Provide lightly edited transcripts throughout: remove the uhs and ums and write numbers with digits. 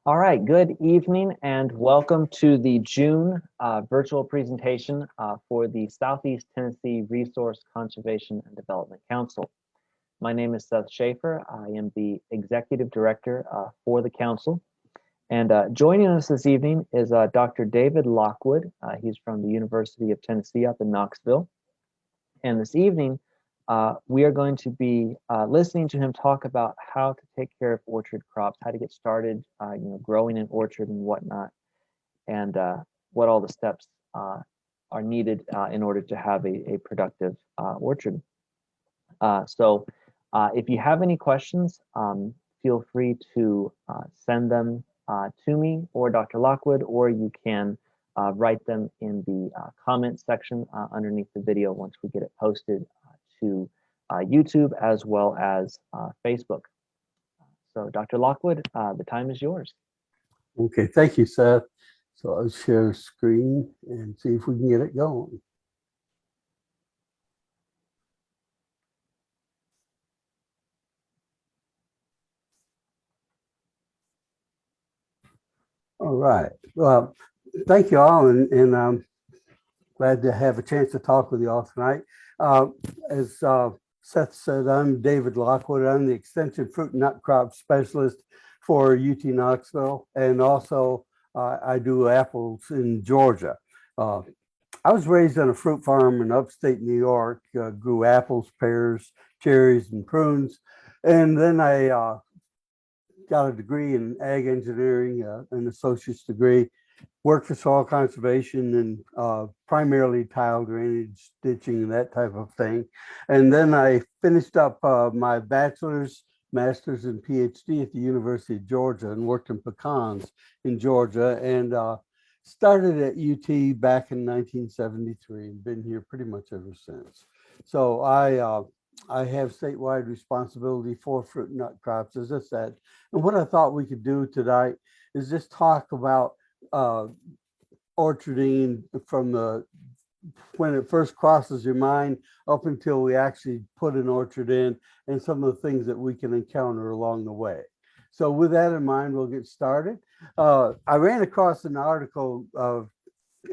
All right, good evening and welcome to the June virtual presentation for the Southeast Tennessee Resource Conservation and Development Council. My name is Seth Schaefer. I am the Executive Director for the Council. And joining us this evening is Dr. David Lockwood. He's from the University of Tennessee up in Knoxville. And this evening, we are going to be listening to him talk about how to take care of orchard crops, how to get started, growing an orchard and whatnot, and what all the steps are needed in order to have a productive orchard. So if you have any questions, feel free to send them to me or Dr. Lockwood, or you can write them in the comment section underneath the video once we get it posted to YouTube as well as Facebook. So Dr. Lockwood, the time is yours. Okay, thank you, Seth. So I'll share screen and see if we can get it going. All right. Well, thank you all, and I'm glad to have a chance to talk with you all tonight. As Seth said, I'm David Lockwood. I'm the Extension Fruit and Nut Crop Specialist for UT Knoxville, and also I do apples in Georgia. I was raised on a fruit farm in upstate New York, grew apples, pears, cherries, and prunes, and then I got a degree in ag engineering, an associate's degree, worked for soil conservation and primarily tile drainage, ditching, and that type of thing. And then I finished up my bachelor's, master's, and PhD at the University of Georgia and worked in pecans in Georgia, and started at UT back in 1973 and been here pretty much ever since. So I have statewide responsibility for fruit and nut crops, as I said. And what I thought we could do tonight is just talk about orcharding from when it first crosses your mind up until we actually put an orchard in, and some of the things that we can encounter along the way. So with that in mind, we'll get started. I ran across an article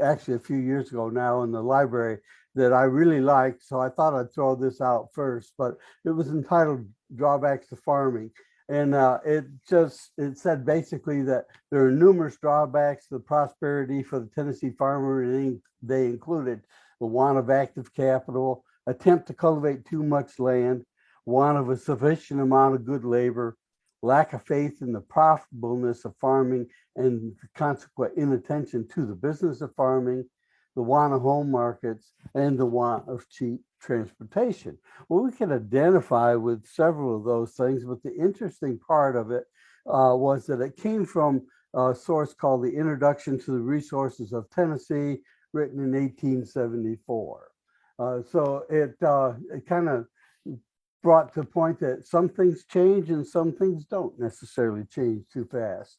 actually a few years ago now in the library that I really liked, so I thought I'd throw this out first, but it was entitled Drawbacks to Farming. And it said basically that there are numerous drawbacks to the prosperity for the Tennessee farmer, and they included the want of active capital, attempt to cultivate too much land, want of a sufficient amount of good labor, lack of faith in the profitableness of farming, and consequent inattention to the business of farming, the want of home markets, and the want of cheap transportation. Well, we can identify with several of those things, but the interesting part of it was that it came from a source called the Introduction to the Resources of Tennessee, written in 1874. So it kind of brought to the point that some things change and some things don't necessarily change too fast.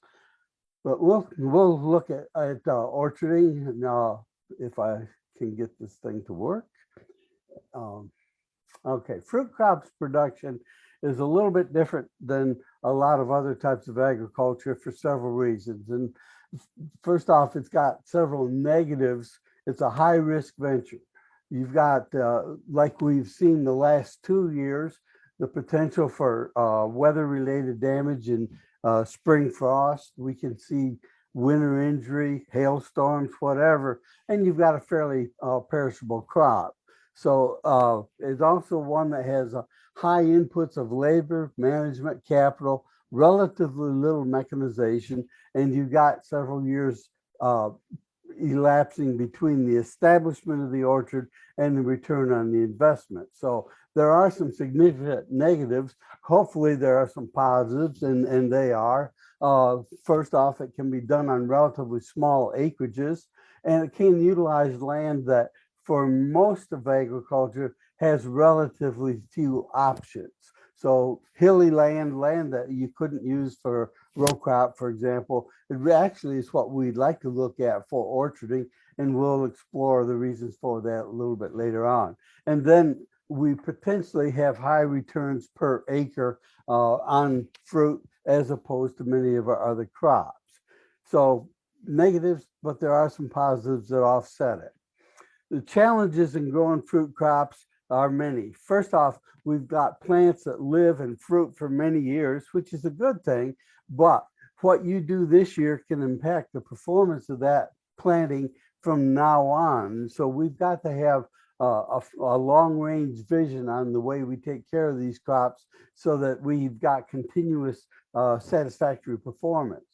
But we'll look at orcharding now, if I can get this thing to work. Okay, fruit crops production is a little bit different than a lot of other types of agriculture for several reasons. And first off, it's got several negatives. It's a high risk venture. You've got, like we've seen the last 2 years, the potential for weather-related damage and spring frost. We can see winter injury, hailstorms, whatever, and you've got a fairly perishable crop. So it's also one that has high inputs of labor, management, capital, relatively little mechanization, and you've got several years elapsing between the establishment of the orchard and the return on the investment. So there are some significant negatives. Hopefully there are some positives, and they are. First off, it can be done on relatively small acreages, and it can utilize land that for most of agriculture has relatively few options. So hilly land that you couldn't use for row crop, for example, it actually is what we'd like to look at for orcharding, and we'll explore the reasons for that a little bit later on. And then we potentially have high returns per acre on fruit as opposed to many of our other crops. So negatives, but there are some positives that offset it. The challenges in growing fruit crops are many. First off, we've got plants that live and fruit for many years, which is a good thing, but what you do this year can impact the performance of that planting from now on. So we've got to have a long range vision on the way we take care of these crops so that we've got continuous satisfactory performance.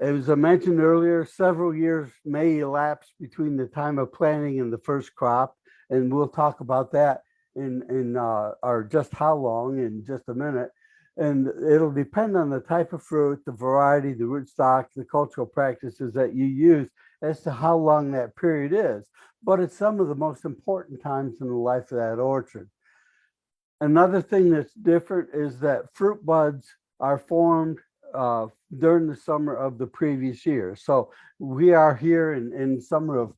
As I mentioned earlier, several years may elapse between the time of planting and the first crop, and we'll talk about that or just how long in just a minute. And it'll depend on the type of fruit, the variety, the rootstock, the cultural practices that you use as to how long that period is. But it's some of the most important times in the life of that orchard. Another thing that's different is that fruit buds are formed during the summer of the previous year. So we are here in summer of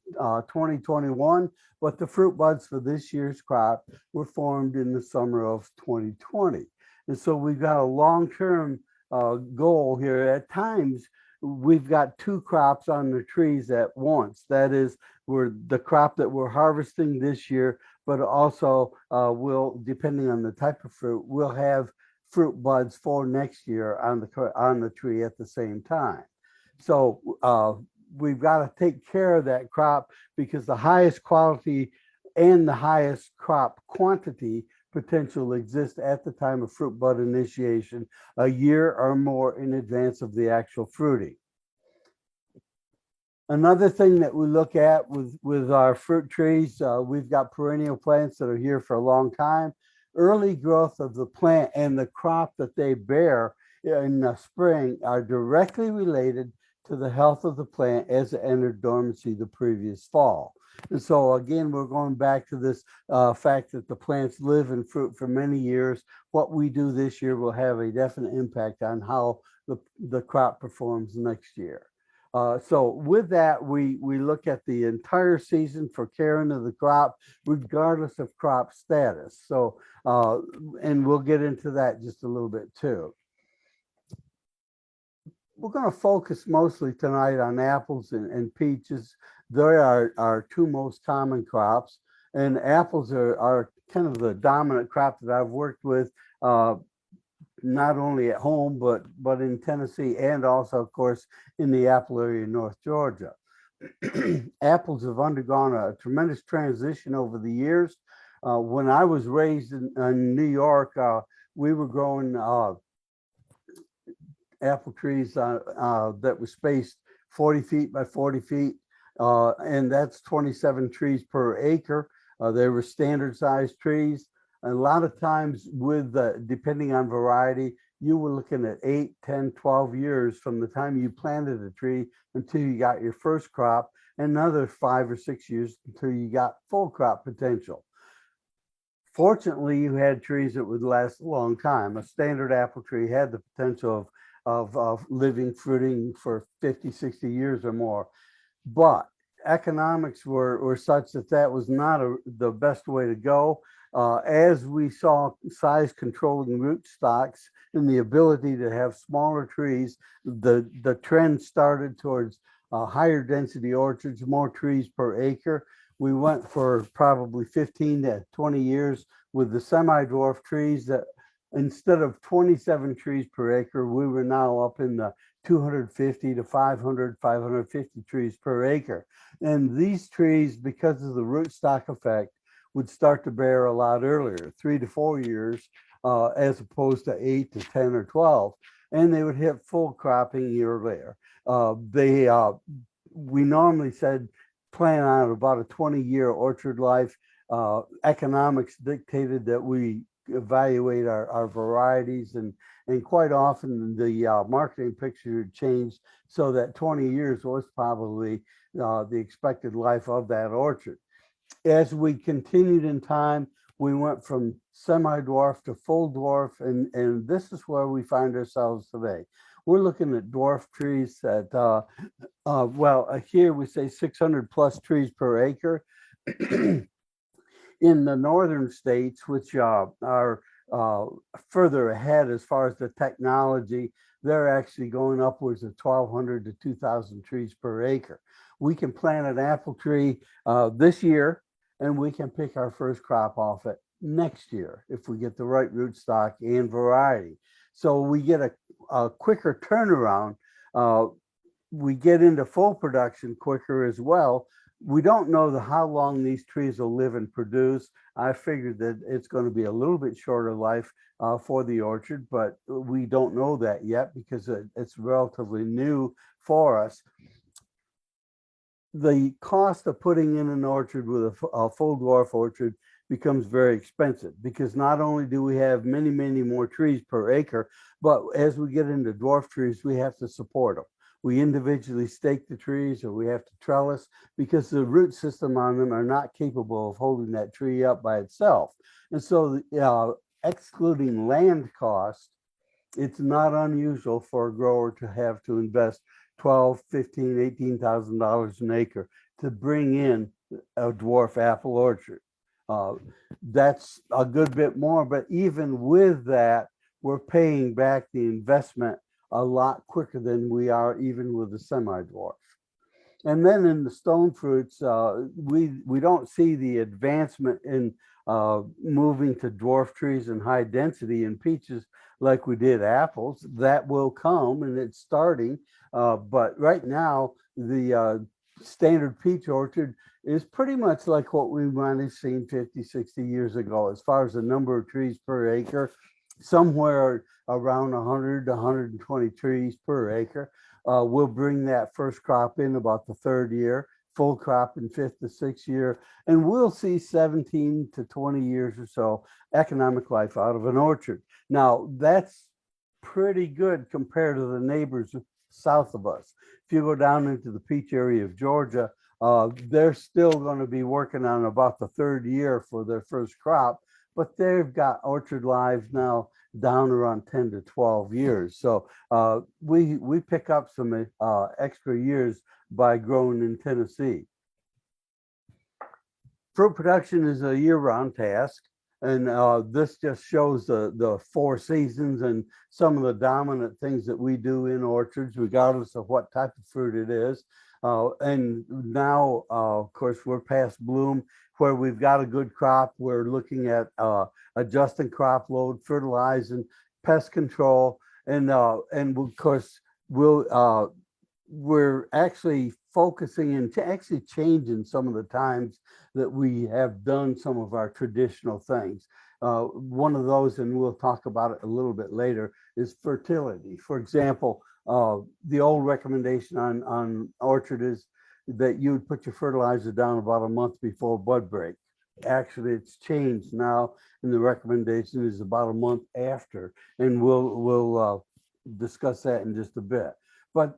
2021, but the fruit buds for this year's crop were formed in the summer of 2020. And so we've got a long-term goal here. At times, we've got two crops on the trees at once. That is, we're the crop that we're harvesting this year, but also will, depending on the type of fruit, we'll have fruit buds for next year on the tree at the same time. So we've got to take care of that crop because the highest quality and the highest crop quantity potential exists at the time of fruit bud initiation, a year or more in advance of the actual fruiting. Another thing that we look at with our fruit trees, we've got perennial plants that are here for a long time. Early growth of the plant and the crop that they bear in the spring are directly related to the health of the plant as it entered dormancy the previous fall. And so again, we're going back to this fact that the plants live and fruit for many years. What we do this year will have a definite impact on how the crop performs next year. So with that, we look at the entire season for caring of the crop, regardless of crop status. So, and we'll get into that just a little bit too. We're going to focus mostly tonight on apples and peaches. They are our two most common crops, and apples are kind of the dominant crop that I've worked with, not only at home, but in Tennessee and also, of course, in the apple area in North Georgia. Apples have undergone a tremendous transition over the years. When I was raised in New York, we were growing apple trees that were spaced 40 feet by 40 feet, and that's 27 trees per acre. They were standard sized trees. A lot of times with depending on variety, you were looking at 8, 10, 12 years from the time you planted a tree until you got your first crop, and another 5 or 6 years until you got full crop potential. Fortunately, you had trees that would last a long time. A standard apple tree had the potential of living, fruiting for 50, 60 years or more. But economics were such that was not the best way to go. As we saw size controlling rootstocks and the ability to have smaller trees, the trend started towards higher density orchards, more trees per acre. We went for probably 15 to 20 years with the semi-dwarf trees that instead of 27 trees per acre, we were now up in the 250 to 500, 550 trees per acre. And these trees, because of the rootstock effect, would start to bear a lot earlier, 3 to 4 years, as opposed to 8 to 10 or 12. And they would hit full cropping a year later. We normally said plan on about a 20-year orchard life. Economics dictated that we evaluate our varieties, and quite often the marketing picture changed so that 20 years was probably the expected life of that orchard. As we continued in time, we went from semi-dwarf to full dwarf, and this is where we find ourselves today. We're looking at dwarf trees that, here we say 600 plus trees per acre. In the northern states, which are uh, further ahead as far as the technology. They're actually going upwards of 1,200 to 2,000 trees per acre. We can plant an apple tree this year, and we can pick our first crop off it next year if we get the right rootstock and variety. So we get a quicker turnaround. We get into full production quicker as well. We don't know how long these trees will live and produce. I figured that it's going to be a little bit shorter life for the orchard, but we don't know that yet because it's relatively new for us. The cost of putting in an orchard with a full dwarf orchard becomes very expensive because not only do we have many, many more trees per acre, but as we get into dwarf trees, we have to support them. We individually stake the trees or we have to trellis because the root system on them are not capable of holding that tree up by itself. And so excluding land cost, it's not unusual for a grower to have to invest $12, $15, $18,000 an acre to bring in a dwarf apple orchard. That's a good bit more, but even with that, we're paying back the investment a lot quicker than we are even with the semi-dwarf. And then in the stone fruits, we don't see the advancement in moving to dwarf trees and high density in peaches like we did apples. That will come and it's starting. But right now, the standard peach orchard is pretty much like what we might have seen 50, 60 years ago, as far as the number of trees per acre, somewhere around 100 to 120 trees per acre. We'll bring that first crop in about the third year, full crop in fifth to sixth year, and we'll see 17 to 20 years or so economic life out of an orchard. Now, that's pretty good compared to the neighbors south of us. If you go down into the peach area of Georgia, they're still going to be working on about the third year for their first crop, but they've got orchard lives now down around 10 to 12 years. So we pick up some extra years by growing in Tennessee. Fruit production is a year-round task. And this just shows the 4 seasons and some of the dominant things that we do in orchards, regardless of what type of fruit it is. And now, of course, we're past bloom where we've got a good crop. We're looking at adjusting crop load, fertilizing, pest control, and of course, we're actually focusing and actually changing some of the times that we have done some of our traditional things. One of those, and we'll talk about it a little bit later, is fertility. For example, the old recommendation on orchard is that you would put your fertilizer down about a month before bud break. Actually, it's changed now, and the recommendation is about a month after, and we'll discuss that in just a bit. But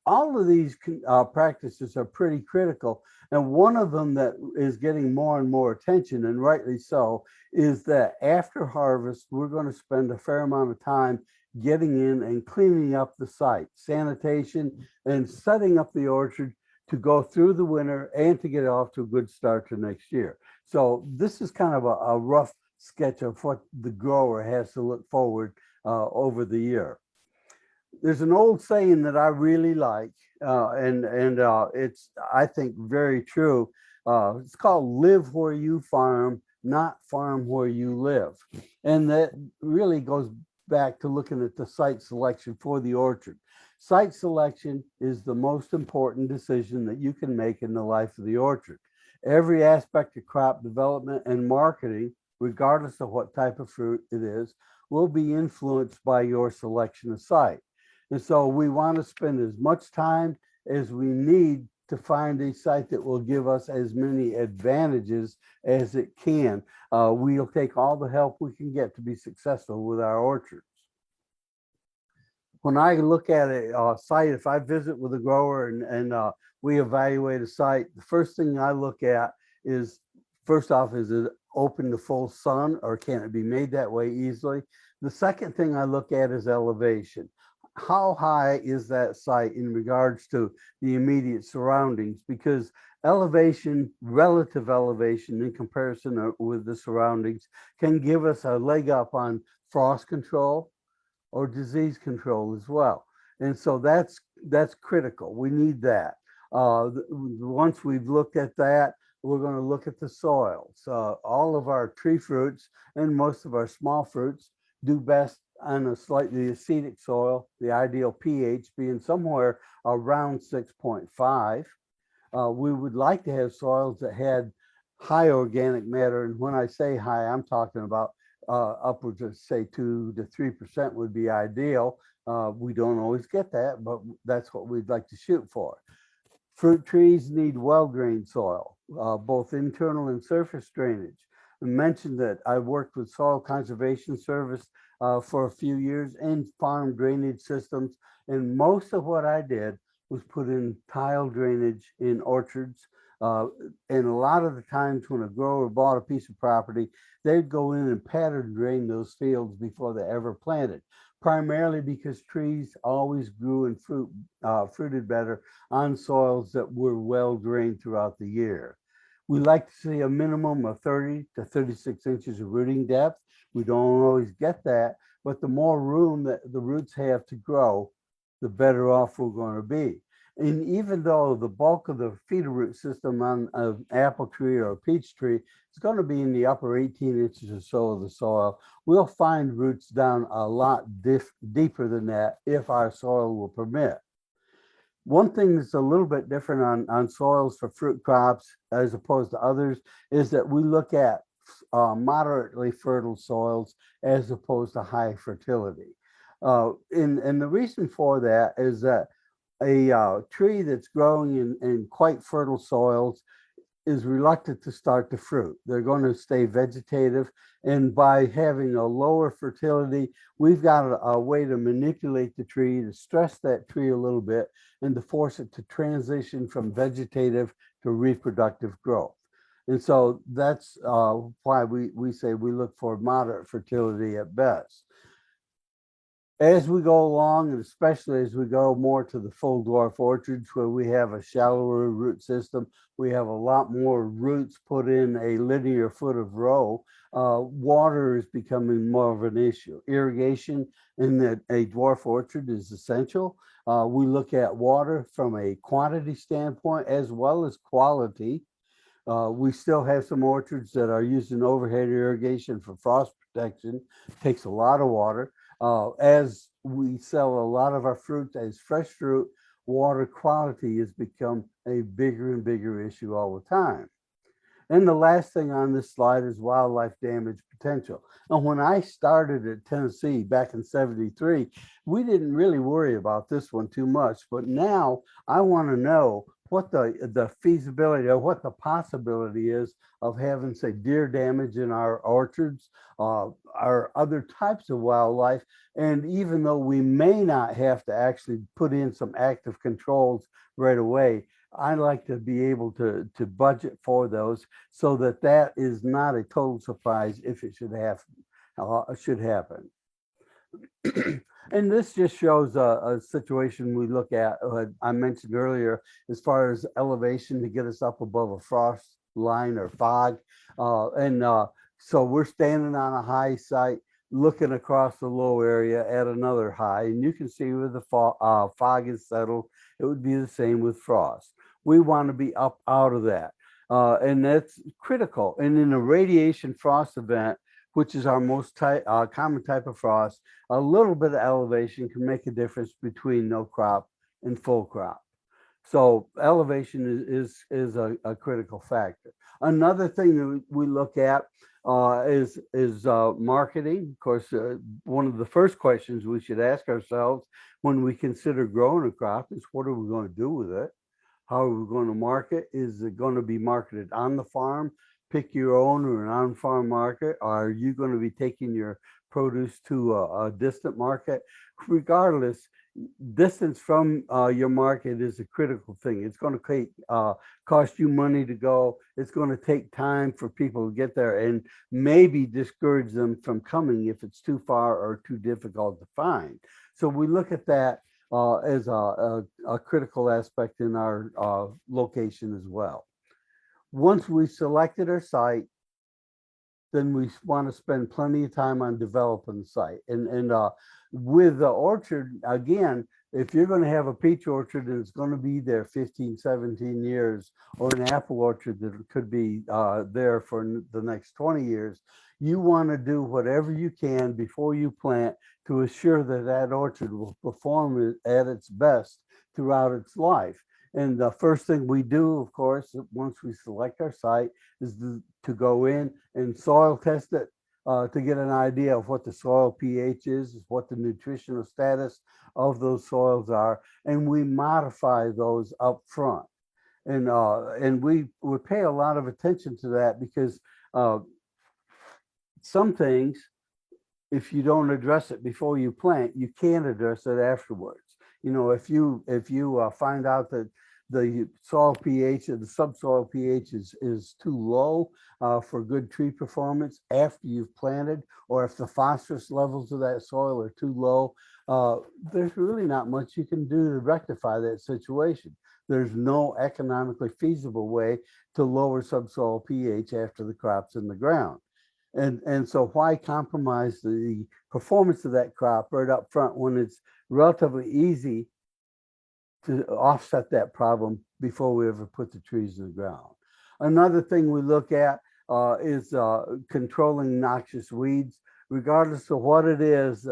all of these practices are pretty critical. And one of them that is getting more and more attention, and rightly so, is that after harvest, we're going to spend a fair amount of time getting in and cleaning up the site, sanitation, and setting up the orchard to go through the winter and to get off to a good start to next year. So this is kind of a rough sketch of what the grower has to look forward over the year. There's an old saying that I really like, and it's, I think, very true. It's called "Live where you farm, not farm where you live," and that really goes back to looking at the site selection for the orchard. Site selection is the most important decision that you can make in the life of the orchard. Every aspect of crop development and marketing, regardless of what type of fruit it is, will be influenced by your selection of site. And so we want to spend as much time as we need to find a site that will give us as many advantages as it can. We'll take all the help we can get to be successful with our orchards. When I look at a site, if I visit with a grower and we evaluate a site, the first thing I look at is, first off, is it open to full sun or can it be made that way easily? The second thing I look at is elevation. how high is that site in regards to the immediate surroundings? Because elevation, relative elevation in comparison with the surroundings can give us a leg up on frost control or disease control as well. And so that's critical. We need that. Once we've looked at that, we're going to look at the soils. All of our tree fruits and most of our small fruits do best on a slightly acidic soil, the ideal pH being somewhere around 6.5. We would like to have soils that had high organic matter. And when I say high, I'm talking about upwards of say 2 to 3% would be ideal. We don't always get that, but that's what we'd like to shoot for. Fruit trees need well-drained soil, both internal and surface drainage. I mentioned that I worked with Soil Conservation Service for a few years and farm drainage systems. And most of what I did was put in tile drainage in orchards. And a lot of the times when a grower bought a piece of property, they'd go in and pattern drain those fields before they ever planted, primarily because trees always grew and fruited better on soils that were well drained throughout the year. We like to see a minimum of 30 to 36 inches of rooting depth. We don't always get that, but the more room that the roots have to grow, the better off we're going to be. And even though the bulk of the feeder root system on an apple tree or a peach tree is going to be in the upper 18 inches or so of the soil, we'll find roots down a lot deeper than that if our soil will permit. One thing that's a little bit different on soils for fruit crops as opposed to others is that we look at moderately fertile soils as opposed to high fertility. And the reason for that is that a tree that's growing in quite fertile soils is reluctant to start to fruit. They're going to stay vegetative. And by having a lower fertility, we've got a way to manipulate the tree, to stress that tree a little bit, and to force it to transition from vegetative to reproductive growth. And so that's why we say we look for moderate fertility at best. As we go along, and especially as we go more to the full dwarf orchards where we have a shallower root system, we have a lot more roots put in a linear foot of row, water is becoming more of an issue. Irrigation in a dwarf orchard is essential. We look at water from a quantity standpoint as well as quality. We still have some orchards that are using overhead irrigation for frost protection. It takes a lot of water. As we sell a lot of our fruit as fresh fruit, water quality has become a bigger and bigger issue all the time. And the last thing on this slide is wildlife damage potential. And when I started at Tennessee back in '73, we didn't really worry about this one too much. But now I want to know what the feasibility or what the possibility is of having, say, deer damage in our orchards, our other types of wildlife. And even though we may not have to actually put in some active controls right away, I like to be able to budget for those so that that is not a total surprise if it should happen. And this just shows a situation we look at, I mentioned earlier, as far as elevation to get us up above a frost line or fog. So we're standing on a high site, looking across the low area at another high, and you can see where the fog is settled. It would be the same with frost. We want to be up out of that. And that's critical. And in a radiation frost event, which is our most common type of frost, a little bit of elevation can make a difference between no crop and full crop. So elevation is a critical factor. Another thing that we look at is marketing. Of course, one of the first questions we should ask ourselves when we consider growing a crop is, what are we going to do with it? How are we going to market? Is it going to be marketed on the farm, pick your own, or an on-farm market? Are you going to be taking your produce to a distant market? Regardless, distance from your market is a critical thing. It's going to cost you money to go. It's going to take time for people to get there and maybe discourage them from coming if it's too far or too difficult to find. So we look at that as a critical aspect in our location as well. Once we selected our site, then we want to spend plenty of time on developing the site. And with the orchard, again, if you're going to have a peach orchard and it's going to be there 15, 17 years, or an apple orchard that could be there for the next 20 years, you want to do whatever you can before you plant to assure that that orchard will perform at its best throughout its life. And the first thing we do, of course, once we select our site, is to go in and soil test it to get an idea of what the soil pH is, what the nutritional status of those soils are, and we modify those up front. And we pay a lot of attention to that because some things, if you don't address it before you plant, you can't address it afterwards. You know, if you find out that the soil pH or the subsoil pH is too low for good tree performance after you've planted, or if the phosphorus levels of that soil are too low, there's really not much you can do to rectify that situation. There's no economically feasible way to lower subsoil pH after the crop's in the ground. And so why compromise the performance of that crop right up front when it's relatively easy to offset that problem before we ever put the trees in the ground? Another thing we look at is controlling noxious weeds. Regardless of what it is,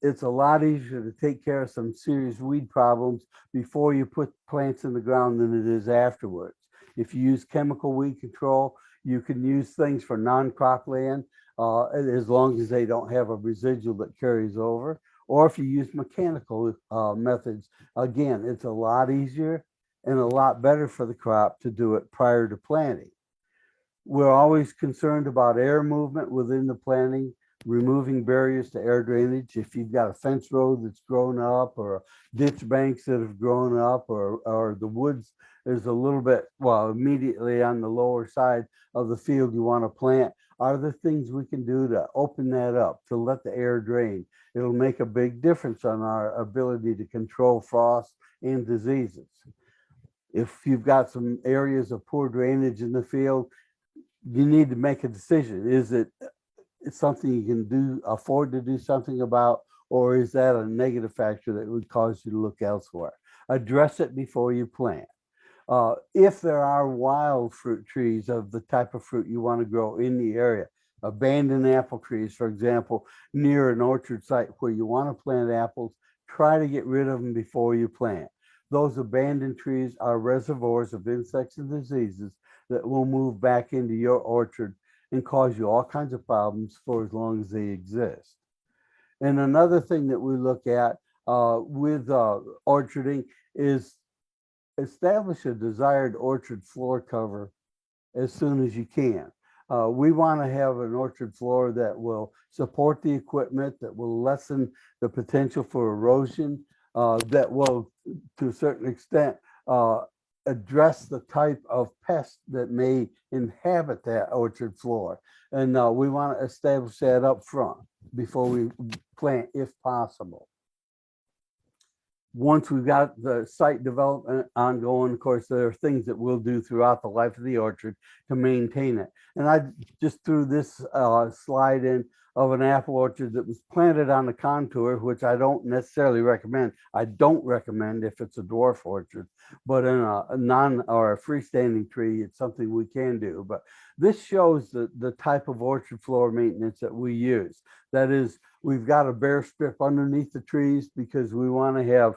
it's a lot easier to take care of some serious weed problems before you put plants in the ground than it is afterwards. If you use chemical weed control, you can use things for non-crop land as long as they don't have a residual that carries over. Or if you use mechanical methods, again, it's a lot easier and a lot better for the crop to do it prior to planting. We're always concerned about air movement within the planting, removing barriers to air drainage. If you've got a fence road that's grown up, or ditch banks that have grown up, or the woods is a little bit, well, immediately on the lower side of the field you want to plant, are there things we can do to open that up, to let the air drain? It'll make a big difference on our ability to control frost and diseases. If you've got some areas of poor drainage in the field, you need to make a decision. Is it something you can afford to do something about, or is that a negative factor that would cause you to look elsewhere? Address it before you plant. If there are wild fruit trees of the type of fruit you want to grow in the area, abandoned apple trees, for example, near an orchard site where you want to plant apples, try to get rid of them before you plant. Those abandoned trees are reservoirs of insects and diseases that will move back into your orchard and cause you all kinds of problems for as long as they exist. And another thing that we look at with orcharding is establish a desired orchard floor cover as soon as you can. We want to have an orchard floor that will support the equipment, that will lessen the potential for erosion, that will, to a certain extent, address the type of pest that may inhabit that orchard floor. And we want to establish that up front before we plant, if possible. Once we've got the site development ongoing, of course, there are things that we'll do throughout the life of the orchard to maintain it. And I just threw this slide in of an apple orchard that was planted on the contour, which I don't necessarily recommend. I don't recommend if it's a dwarf orchard, but in a non or a freestanding tree, it's something we can do. But this shows the type of orchard floor maintenance that we use. That is, we've got a bare strip underneath the trees because we want to have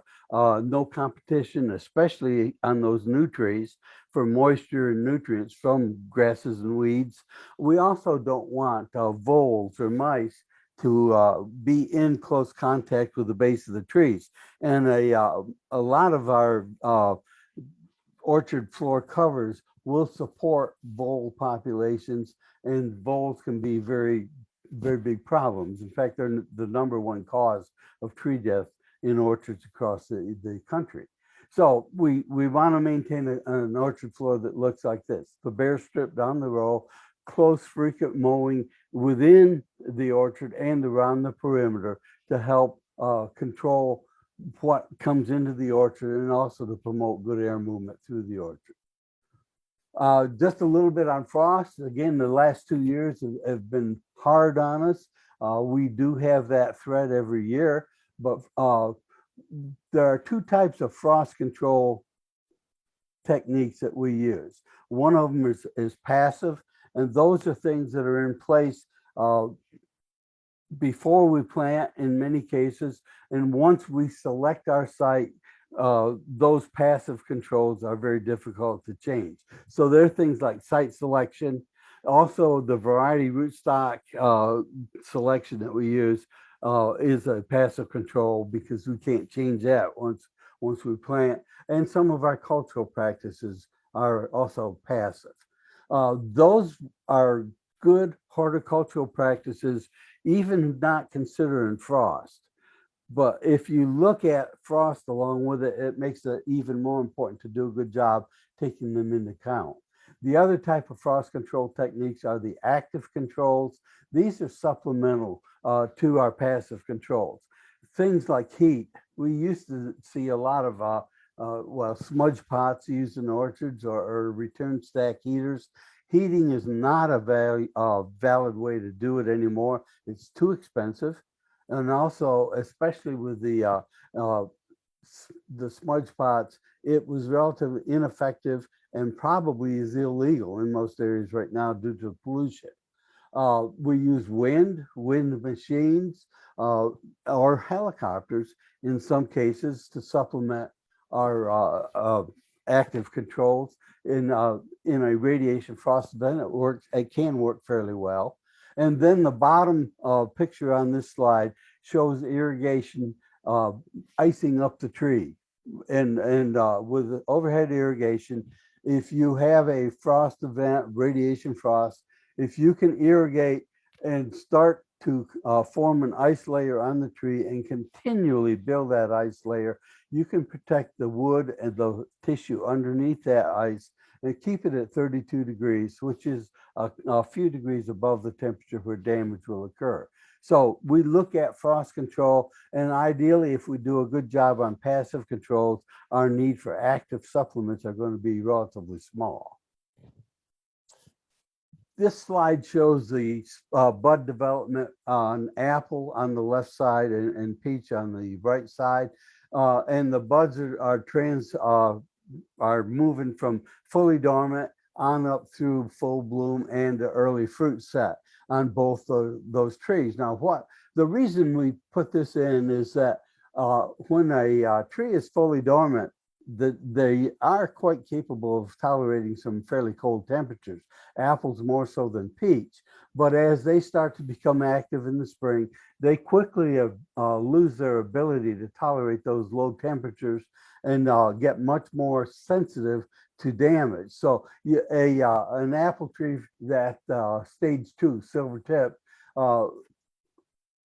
no competition, especially on those new trees, for moisture and nutrients from grasses and weeds. We also don't want voles or mice to be in close contact with the base of the trees. And a lot of our orchard floor covers will support vole populations, and voles can be very big problems. In fact, they're the #1 cause of tree death in orchards across the country. So we want to maintain an orchard floor that looks like this: the bare strip down the row, close frequent mowing within the orchard and around the perimeter to help control what comes into the orchard and also to promote good air movement through the orchard. Just a little bit on frost. Again, the last 2 years have been hard on us. We do have that threat every year, but there are two types of frost control techniques that we use. One of them is passive, and those are things that are in place before we plant in many cases. And once we select our site, those passive controls are very difficult to change. So there are things like site selection, also the variety rootstock selection that we use is a passive control because we can't change that once we plant. And some of our cultural practices are also passive. Those are good horticultural practices, even not considering frost. But if you look at frost along with it, it makes it even more important to do a good job taking them into account. The other type of frost control techniques are the active controls. These are supplemental to our passive controls. Things like heat. We used to see a lot of smudge pots used in orchards or return stack heaters. Heating is not a valid way to do it anymore. It's too expensive. And also, especially with the smudge pots, it was relatively ineffective and probably is illegal in most areas right now due to pollution. We use wind machines, or helicopters in some cases to supplement our active controls. In a radiation frost event, it can work fairly well. And then the bottom picture on this slide shows irrigation icing up the tree. And with overhead irrigation, if you have a frost event, radiation frost, if you can irrigate and start to form an ice layer on the tree and continually build that ice layer, you can protect the wood and the tissue underneath that ice and keep it at 32 degrees, which is a few degrees above the temperature where damage will occur. So we look at frost control, and ideally, if we do a good job on passive controls, our need for active supplements are going to be relatively small. This slide shows the bud development on apple on the left side and peach on the right side. And the buds are moving from fully dormant on up through full bloom and the early fruit set on both those trees. Now, the reason we put this in is that when a tree is fully dormant, they are quite capable of tolerating some fairly cold temperatures, apples more so than peach. But as they start to become active in the spring, they quickly lose their ability to tolerate those low temperatures and get much more sensitive to damage. So an apple tree that stage 2 silver tip,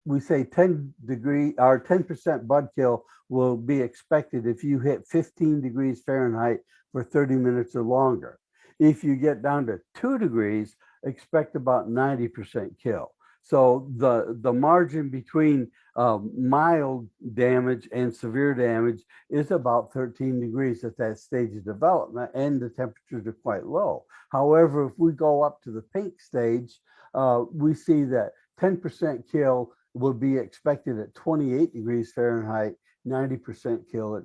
we say 10% bud kill will be expected if you hit 15 degrees Fahrenheit for 30 minutes or longer. If you get down to 2 degrees, expect about 90% kill. So the margin between mild damage and severe damage is about 13 degrees at that stage of development, and the temperatures are quite low. However, if we go up to the pink stage, we see that 10% kill will be expected at 28 degrees Fahrenheit, 90% kill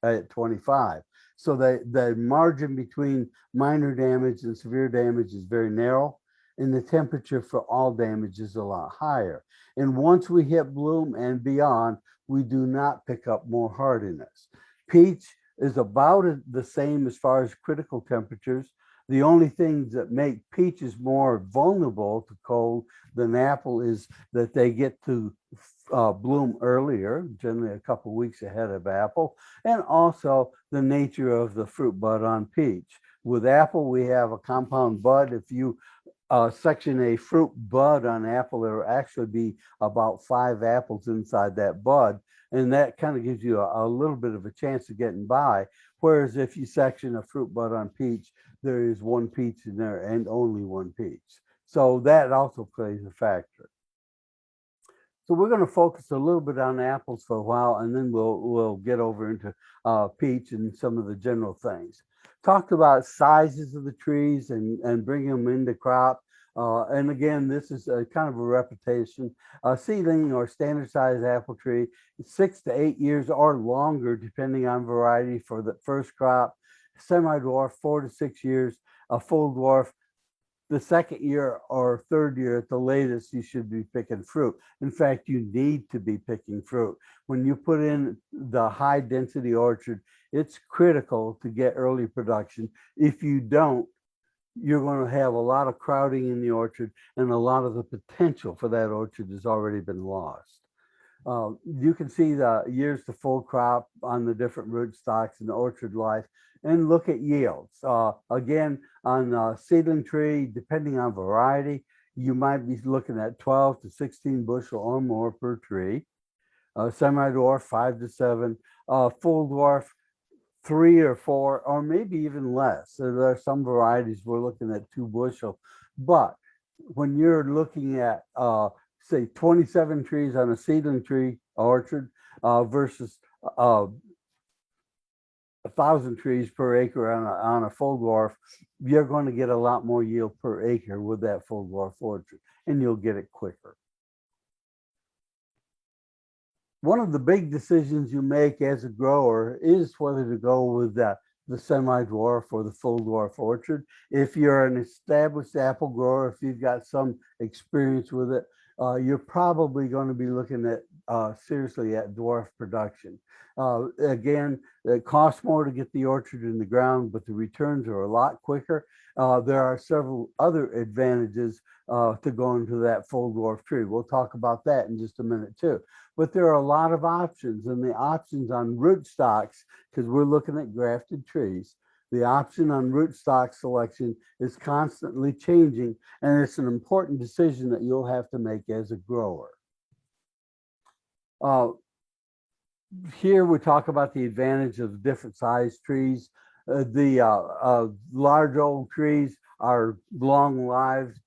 at 25. So the margin between minor damage and severe damage is very narrow, and the temperature for all damage is a lot higher. And once we hit bloom and beyond, we do not pick up more hardiness. Peach is about the same as far as critical temperatures. The only things that make peaches more vulnerable to cold than apple is that they get to bloom earlier, generally a couple of weeks ahead of apple, and also the nature of the fruit bud on peach. With apple, we have a compound bud. If you section a fruit bud on apple, there will actually be about 5 apples inside that bud. And that kind of gives you a little bit of a chance of getting by. Whereas if you section a fruit bud on peach, there is 1 peach in there and only 1 peach. So that also plays a factor. So we're going to focus a little bit on apples for a while, and then we'll get over into peach and some of the general things. Talked about sizes of the trees and bringing them into crop. And again, this is a kind of a repetition. A seedling or standard size apple tree, 6 to 8 years or longer, depending on variety for the first crop. Semi-dwarf, 4 to 6 years. A full dwarf, the second year or third year at the latest, you should be picking fruit. In fact, you need to be picking fruit. When you put in the high density orchard, it's critical to get early production. If you don't, you're going to have a lot of crowding in the orchard, and a lot of the potential for that orchard has already been lost. You can see the years to full crop on the different rootstocks and the orchard life, and look at yields. Again, on a seedling tree, depending on variety, you might be looking at 12 to 16 bushel or more per tree. Semi-dwarf, 5 to 7. Full dwarf, 3 or 4, or maybe even less. So there are some varieties we're looking at 2 bushel. But when you're looking at say 27 trees on a seedling tree orchard versus 1,000 trees per acre on a full dwarf, you're going to get a lot more yield per acre with that full dwarf orchard, and you'll get it quicker. One of the big decisions you make as a grower is whether to go with the semi-dwarf or the full dwarf orchard. If you're an established apple grower, if you've got some experience with it, you're probably going to be looking at seriously at dwarf production. Again, it costs more to get the orchard in the ground, but the returns are a lot quicker. There are several other advantages to going to that full dwarf tree. We'll talk about that in just a minute too. But there are a lot of options, and the options on rootstocks, because we're looking at grafted trees, the option on rootstock selection is constantly changing, and it's an important decision that you'll have to make as a grower. Here we talk about the advantage of different size trees. The large old trees are long-lived.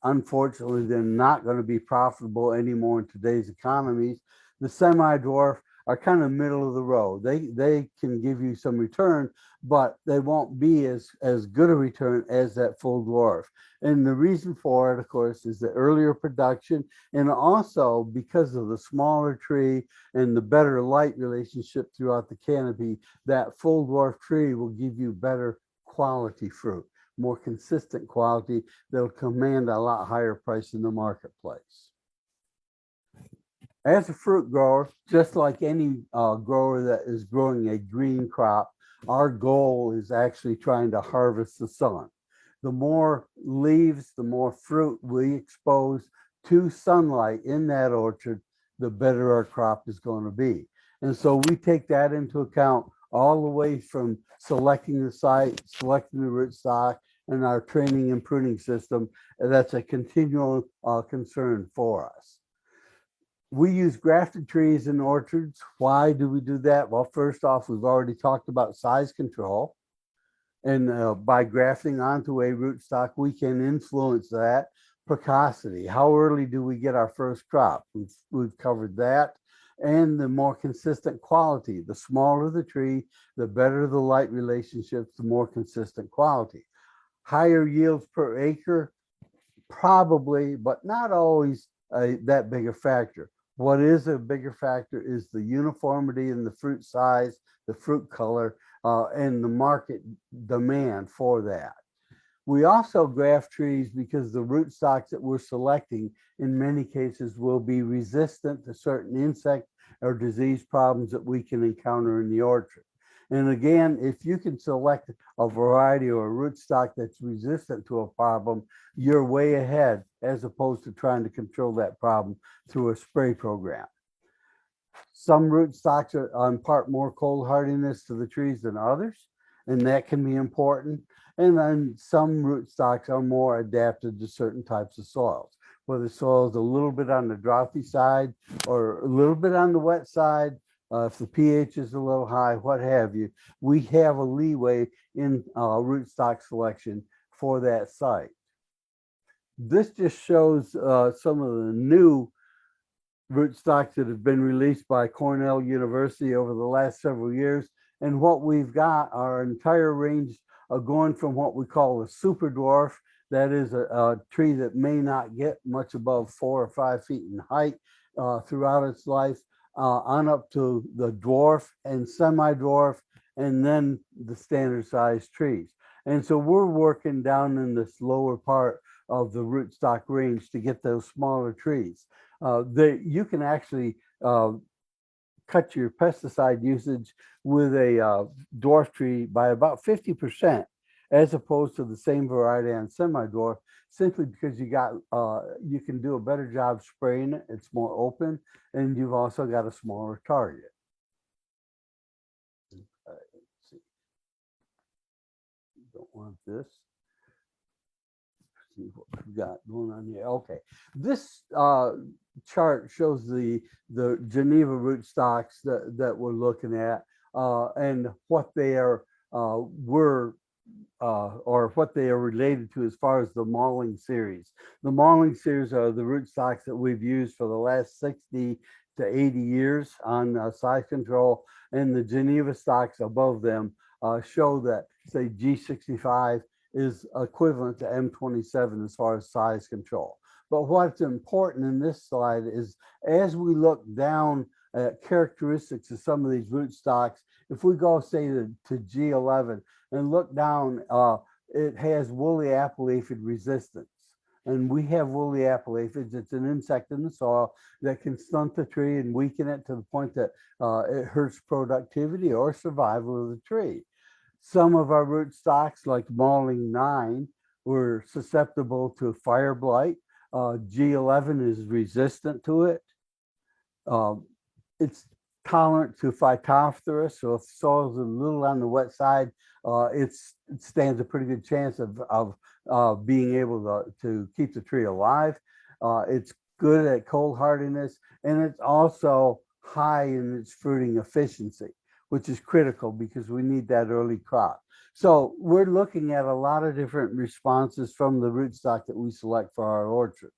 Unfortunately, they're not going to be profitable anymore in today's economies. The semi-dwarf are kind of middle of the road. They can give you some return, but they won't be as good a return as that full dwarf. And the reason for it, of course, is the earlier production, and also because of the smaller tree and the better light relationship throughout the canopy, that full dwarf tree will give you better quality fruit, more consistent quality that'll command a lot higher price in the marketplace. As a fruit grower, just like any grower that is growing a green crop, our goal is actually trying to harvest the sun. The more leaves, the more fruit we expose to sunlight in that orchard, the better our crop is going to be. And so we take that into account all the way from selecting the site, selecting the rootstock, and our training and pruning system. And that's a continual concern for us. We use grafted trees in orchards. Why do we do that? Well, first off, we've already talked about size control. And by grafting onto a rootstock, we can influence that. Precocity, how early do we get our first crop? We've covered that. And the more consistent quality. The smaller the tree, the better the light relationships, the more consistent quality. Higher yields per acre, probably, but not always that big a factor. What is a bigger factor is the uniformity in the fruit size, the fruit color, and the market demand for that. We also graft trees because the rootstocks that we're selecting in many cases will be resistant to certain insect or disease problems that we can encounter in the orchard. And again, if you can select a variety or a rootstock that's resistant to a problem, you're way ahead as opposed to trying to control that problem through a spray program. Some rootstocks impart more cold hardiness to the trees than others, and that can be important. And then some rootstocks are more adapted to certain types of soils, whether soil is a little bit on the droughty side or a little bit on the wet side. If the pH is a little high, what have you, we have a leeway in rootstock selection for that site. This just shows some of the new rootstocks that have been released by Cornell University over the last several years. And what we've got are an entire range of going from what we call a super dwarf, that is a tree that may not get much above 4 or 5 feet in height throughout its life, on up to the dwarf and semi-dwarf, and then the standard size trees. And so we're working down in this lower part of the rootstock range to get those smaller trees. You can actually cut your pesticide usage with a dwarf tree by about 50%, as opposed to the same variety on semi-dwarf, simply because you can do a better job spraying it. It's more open, and you've also got a smaller target. Let's see. Don't want this. See what we've got going on here. Okay, this chart shows the Geneva rootstocks that we're looking at, and what they are or what they are related to as far as the Malling series. The Malling series are the rootstocks that we've used for the last 60 to 80 years on size control, and the Geneva stocks above them show that, say, G65 is equivalent to M27 as far as size control. But what's important in this slide is, as we look down at characteristics of some of these rootstocks, if we go, say, to G11 and look down, it has woolly apple aphid resistance. And we have woolly apple aphids. It's an insect in the soil that can stunt the tree and weaken it to the point that it hurts productivity or survival of the tree. Some of our rootstocks, like Malling 9, were susceptible to fire blight. G11 is resistant to it. It's tolerant to Phytophthora, so if soil's a little on the wet side, it stands a pretty good chance of being able to keep the tree alive. It's good at cold hardiness, and it's also high in its fruiting efficiency, which is critical because we need that early crop. So we're looking at a lot of different responses from the rootstock that we select for our orchard.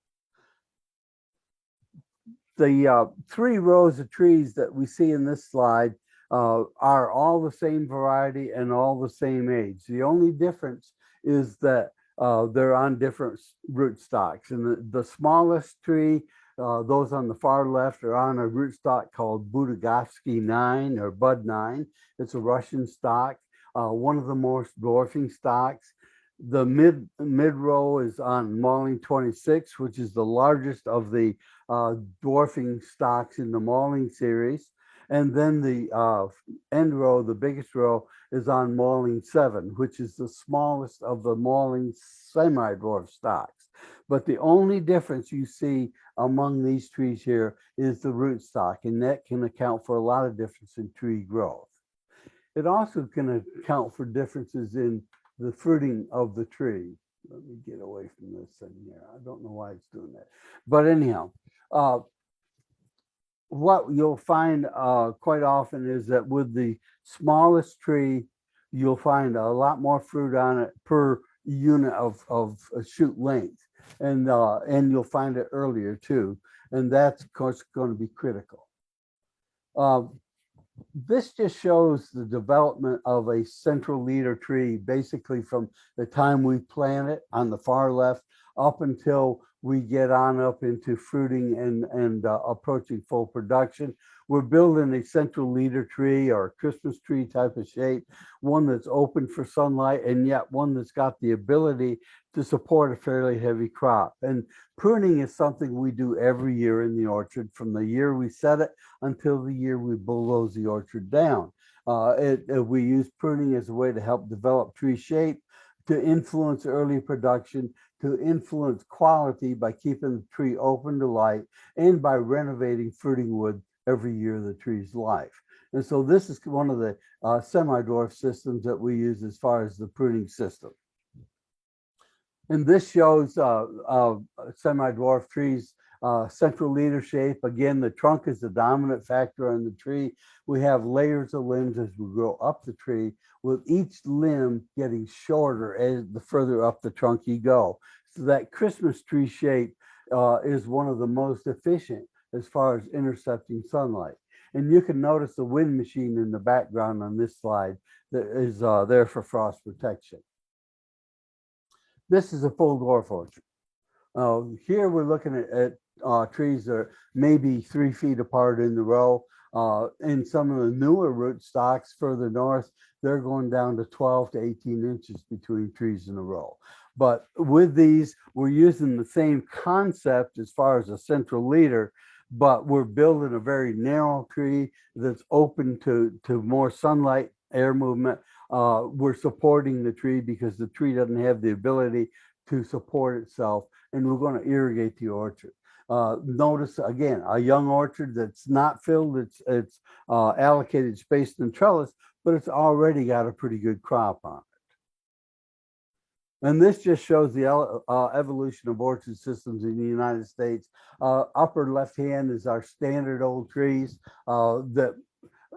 The 3 rows of trees that we see in this slide are all the same variety and all the same age. The only difference is that they're on different rootstocks. And the smallest tree, those on the far left, are on a rootstock called Budagovsky 9 or Bud 9. It's a Russian stock, one of the most dwarfing stocks. The mid row is on Malling 26, which is the largest of the dwarfing stocks in the Malling series. And then the end row, the biggest row, is on Malling 7, which is the smallest of the Malling semi-dwarf stocks. But the only difference you see among these trees here is the rootstock, and that can account for a lot of difference in tree growth. It also can account for differences in the fruiting of the tree. Let me get away from this thing here. I don't know why it's doing that. But anyhow, what you'll find quite often is that with the smallest tree, you'll find a lot more fruit on it per unit of shoot length. And you'll find it earlier too. And that's, of course, going to be critical. This just shows the development of a central leader tree, basically from the time we plant it on the far left up until we get on up into fruiting and approaching full production. We're building a central leader tree or a Christmas tree type of shape, one that's open for sunlight and yet one that's got the ability to support a fairly heavy crop. And pruning is something we do every year in the orchard, from the year we set it until the year we bulldoze the orchard down. We use pruning as a way to help develop tree shape, to influence early production, to influence quality by keeping the tree open to light, and by renovating fruiting wood every year of the tree's life. And so this is one of the semi-dwarf systems that we use as far as the pruning system. And this shows semi-dwarf trees, central leader shape. Again, the trunk is the dominant factor on the tree. We have layers of limbs as we grow up the tree, with each limb getting shorter as the further up the trunk you go. So that Christmas tree shape is one of the most efficient as far as intercepting sunlight. And you can notice the wind machine in the background on this slide that is there for frost protection. This is a full dwarf orchard. Here we're looking at trees that are maybe 3 feet apart in the row. In some of the newer root stocks further north, they're going down to 12 to 18 inches between trees in a row. But with these, we're using the same concept as far as a central leader, but we're building a very narrow tree that's open to more sunlight, air movement. We're supporting the tree because the tree doesn't have the ability to support itself, and we're going to irrigate the orchard. Notice again, a young orchard that's not filled, it's allocated space and trellis, but it's already got a pretty good crop on it. And this just shows the evolution of orchard systems in the United States. Upper left hand is our standard old trees that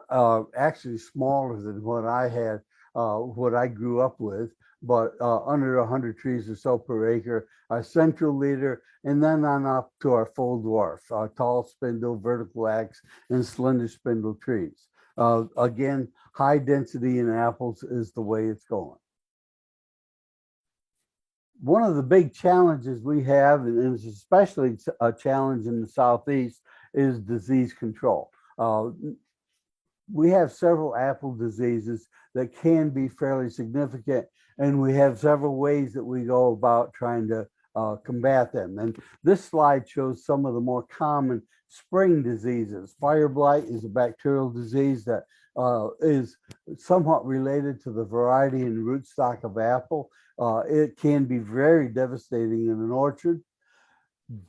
are actually smaller than what I had, what I grew up with, but under 100 trees or so per acre, our central leader, and then on up to our full dwarf, our tall spindle, vertical axe, and slender spindle trees. Again, high density in apples is the way it's going. One of the big challenges we have, and it's especially a challenge in the Southeast, is disease control. We have several apple diseases that can be fairly significant, and we have several ways that we go about trying to combat them. And this slide shows some of the more common spring diseases. Fire blight is a bacterial disease that is somewhat related to the variety and rootstock of apple. It can be very devastating in an orchard.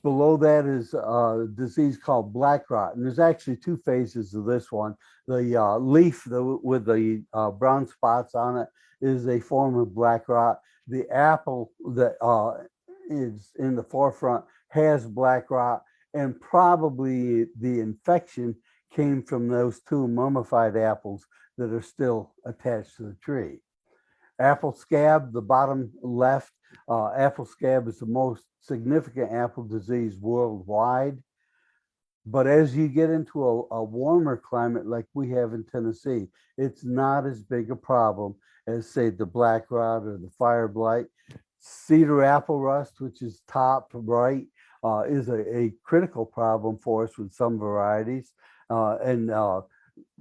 Below that is a disease called black rot, and there's actually 2 phases of this one. The leaf with the brown spots on it is a form of black rot. The apple that is in the forefront has black rot, and probably the infection came from those 2 mummified apples that are still attached to the tree. Apple scab, the bottom left, apple scab is the most significant apple disease worldwide. But as you get into a warmer climate like we have in Tennessee, it's not as big a problem as, say, the black rot or the fire blight. Cedar apple rust, which is top right, is a critical problem for us with some varieties. And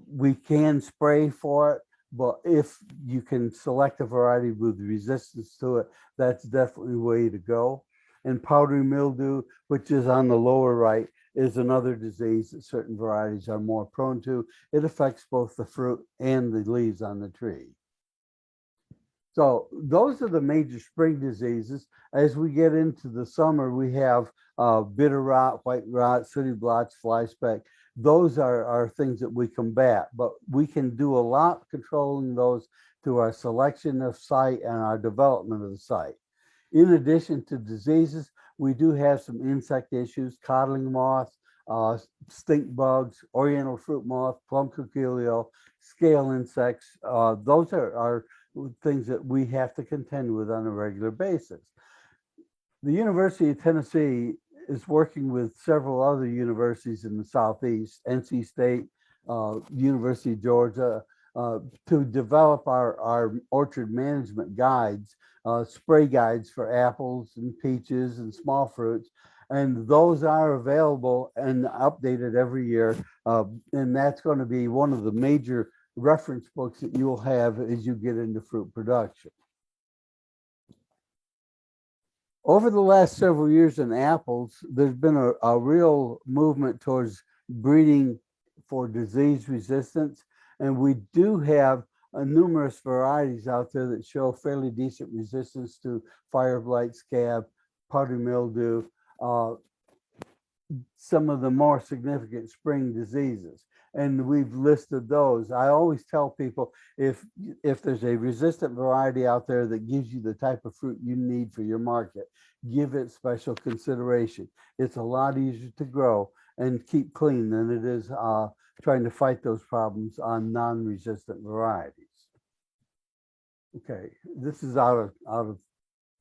we can spray for it, but if you can select a variety with resistance to it, that's definitely the way to go. And powdery mildew, which is on the lower right, is another disease that certain varieties are more prone to. It affects both the fruit and the leaves on the tree. So those are the major spring diseases. As we get into the summer, we have bitter rot, white rot, sooty blots, fly speck. Those are things that we combat, but we can do a lot controlling those through our selection of site and our development of the site. In addition to diseases, we do have some insect issues: codling moth, stink bugs, oriental fruit moth, plum curculio, scale insects. Those are things that we have to contend with on a regular basis. The University of Tennessee is working with several other universities in the Southeast, NC State, University of Georgia, to develop our orchard management guides, spray guides for apples and peaches and small fruits. And those are available and updated every year. And that's going to be one of the major reference books that you'll have as you get into fruit production. Over the last several years in apples, there's been a real movement towards breeding for disease resistance. And we do have numerous varieties out there that show fairly decent resistance to fire blight, scab, powdery mildew. some of the more significant spring diseases. And we've listed those. I always tell people if there's a resistant variety out there that gives you the type of fruit you need for your market, give it special consideration. It's a lot easier to grow and keep clean than it is trying to fight those problems on non-resistant varieties. Okay, this is out of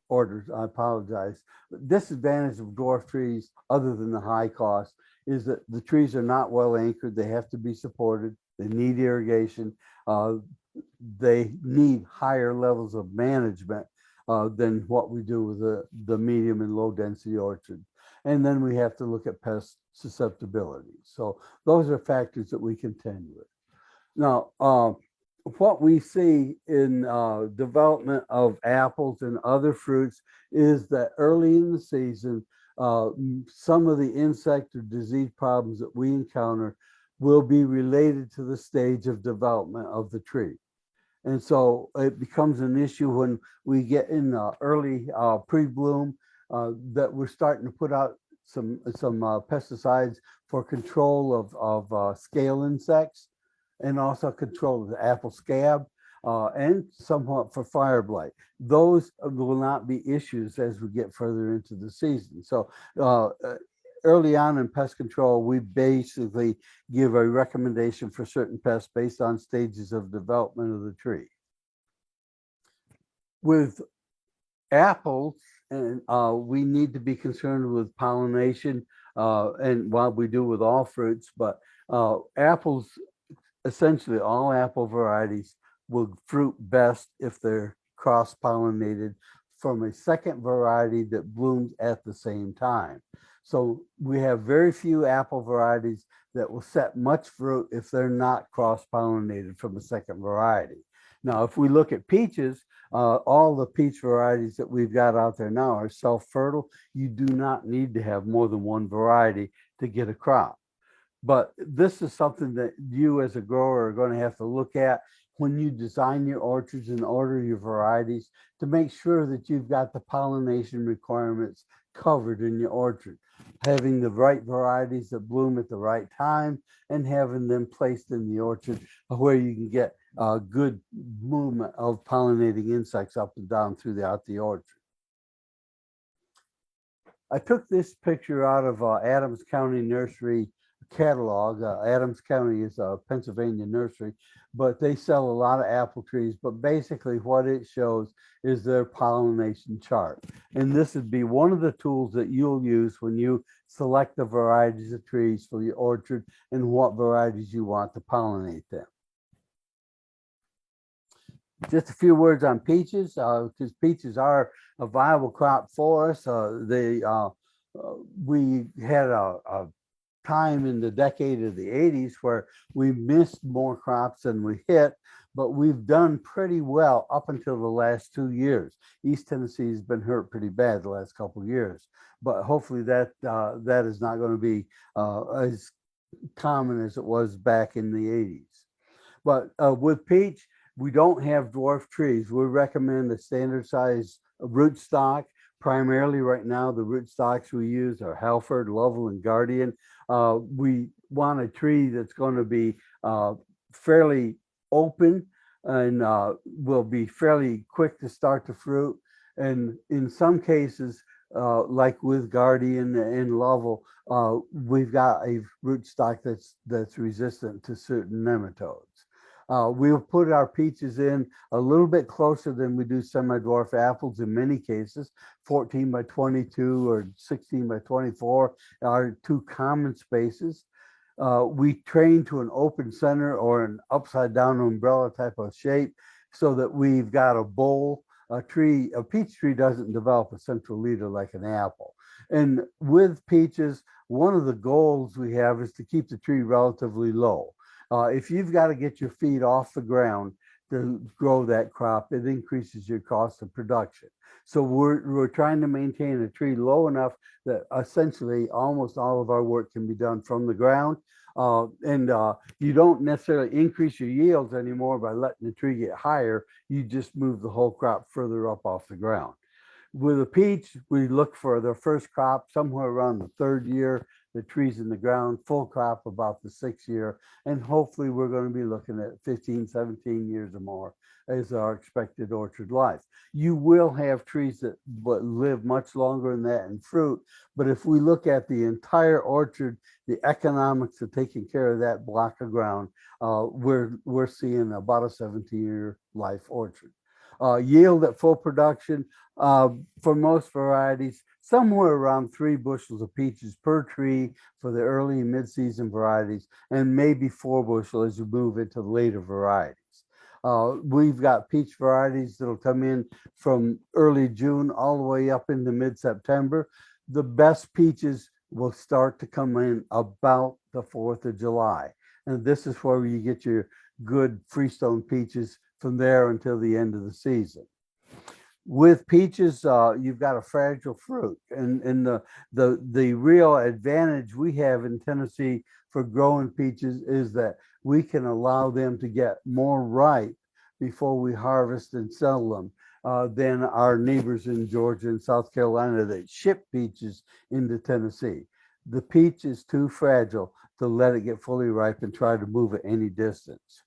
orders. I apologize. But disadvantage of dwarf trees, other than the high cost, is that the trees are not well anchored. They have to be supported. They need irrigation. They need higher levels of management than what we do with the medium and low density orchard. And then we have to look at pest susceptibility. So those are factors that we contend with. Now, what we see in development of apples and other fruits is that early in the season, some of the insect or disease problems that we encounter will be related to the stage of development of the tree. And so it becomes an issue when we get in early pre-bloom that we're starting to put out some pesticides for control of scale insects, and also control of the apple scab, and somewhat for fire blight. Those will not be issues as we get further into the season. So early on in pest control, we basically give a recommendation for certain pests based on stages of development of the tree. With apples, and we need to be concerned with pollination, and while we do with all fruits, but apples, essentially all apple varieties will fruit best if they're cross-pollinated from a second variety that blooms at the same time. So we have very few apple varieties that will set much fruit if they're not cross-pollinated from a second variety. Now, if we look at peaches, all the peach varieties that we've got out there now are self-fertile. You do not need to have more than one variety to get a crop. But this is something that you as a grower are going to have to look at when you design your orchards and order your varieties to make sure that you've got the pollination requirements covered in your orchard. Having the right varieties that bloom at the right time and having them placed in the orchard where you can get a good movement of pollinating insects up and down throughout the orchard. I took this picture out of Adams County Nursery catalog. Adams County is a Pennsylvania nursery, but they sell a lot of apple trees. But basically what it shows is their pollination chart. And this would be one of the tools that you'll use when you select the varieties of trees for your orchard and what varieties you want to pollinate them. Just a few words on peaches, because peaches are a viable crop for us. We had a time in the decade of the 80s where we missed more crops than we hit, but we've done pretty well up until the last 2 years. East Tennessee has been hurt pretty bad the last couple of years, but hopefully that is not going to be as common as it was back in the 80s. But with peach, we don't have dwarf trees. We recommend a standard size rootstock. Primarily right now, the rootstocks we use are Halford, Lovell, and Guardian. We want a tree that's going to be fairly open and will be fairly quick to start to fruit. And in some cases, like with Guardian and Lovell, we've got a rootstock that's resistant to certain nematodes. We'll put our peaches in a little bit closer than we do semi-dwarf apples in many cases. 14 by 22 or 16 by 24 are two common spaces. We train to an open center or an upside down umbrella type of shape so that we've got a bowl. A peach tree doesn't develop a central leader like an apple. And with peaches, one of the goals we have is to keep the tree relatively low. If you've got to get your feet off the ground to grow that crop, it increases your cost of production. So we're trying to maintain a tree low enough that essentially almost all of our work can be done from the ground. And you don't necessarily increase your yields anymore by letting the tree get higher. You just move the whole crop further up off the ground. With a peach, we look for the first crop somewhere around the third year. the trees in the ground, full crop about the 6th year, and hopefully we're going to be looking at 15, 17 years or more as our expected orchard life. You will have trees that live much longer than that in fruit, but if we look at the entire orchard, the economics of taking care of that block of ground, we're seeing about a 17-year life orchard. Yield at full production for most varieties, somewhere around 3 bushels of peaches per tree for the early and mid-season varieties, and maybe 4 bushel as you move into later varieties. We've got peach varieties that'll come in from early June all the way up into mid-September. The best peaches will start to come in about the 4th of July. And this is where you get your good freestone peaches from there until the end of the season. With peaches, you've got a fragile fruit, and the real advantage we have in Tennessee for growing peaches is that we can allow them to get more ripe before we harvest and sell them than our neighbors in Georgia and South Carolina that ship peaches into Tennessee. The peach is too fragile to let it get fully ripe and try to move it any distance.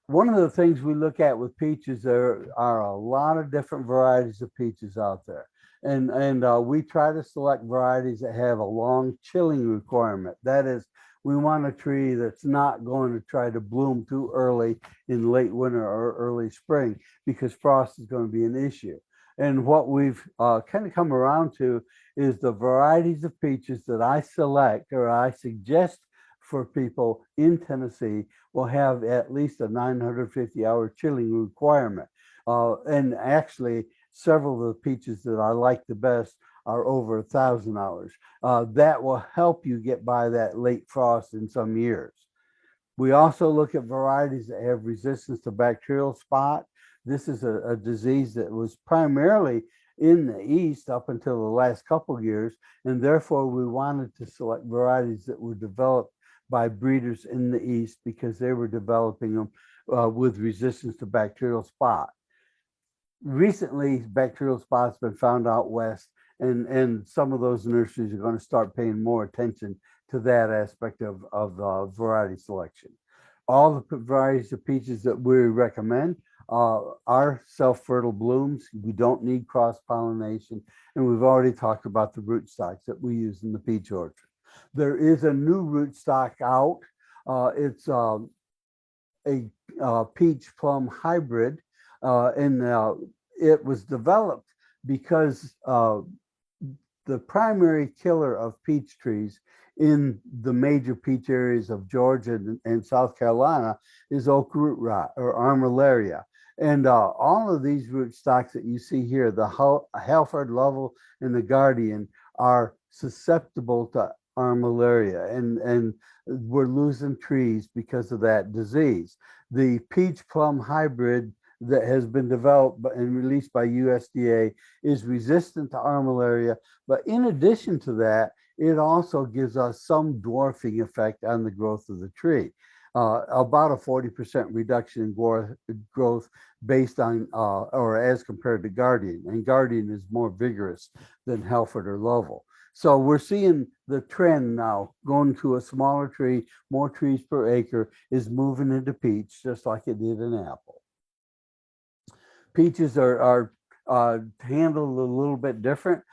One of the things we look at with peaches, there are a lot of different varieties of peaches out there. And we try to select varieties that have a long chilling requirement. That is, we want a tree that's not going to try to bloom too early in late winter or early spring because frost is going to be an issue. And what we've kind of come around to is the varieties of peaches that I select or I suggest for people in Tennessee will have at least a 950-hour chilling requirement. And actually, several of the peaches that I like the best are over 1,000 hours. That will help you get by that late frost in some years. We also look at varieties that have resistance to bacterial spot. This is a disease that was primarily in the East up until the last couple of years, and therefore we wanted to select varieties that were developed by breeders in the East because they were developing them with resistance to bacterial spot. Recently, bacterial spot's been found out west, and some of those nurseries are going to start paying more attention to that aspect of variety selection. All the varieties of peaches that we recommend are self-fertile blooms. We don't need cross-pollination, and we've already talked about the rootstocks that we use in the peach orchard. There is a new rootstock out. It's a peach plum hybrid, and it was developed because the primary killer of peach trees in the major peach areas of Georgia and South Carolina is oak root rot or armillaria. And all of these rootstocks that you see here, the Halford, Lovell, and the Guardian, are susceptible to armillaria, and we're losing trees because of that disease. The peach plum hybrid that has been developed and released by USDA is resistant to armillaria, but in addition to that, it also gives us some dwarfing effect on the growth of the tree. About a 40% reduction in growth based on or as compared to Guardian, and Guardian is more vigorous than Halford or Lovell. So we're seeing the trend now going to a smaller tree, more trees per acre is moving into peach, just like it did in apple. Peaches are handled a little bit different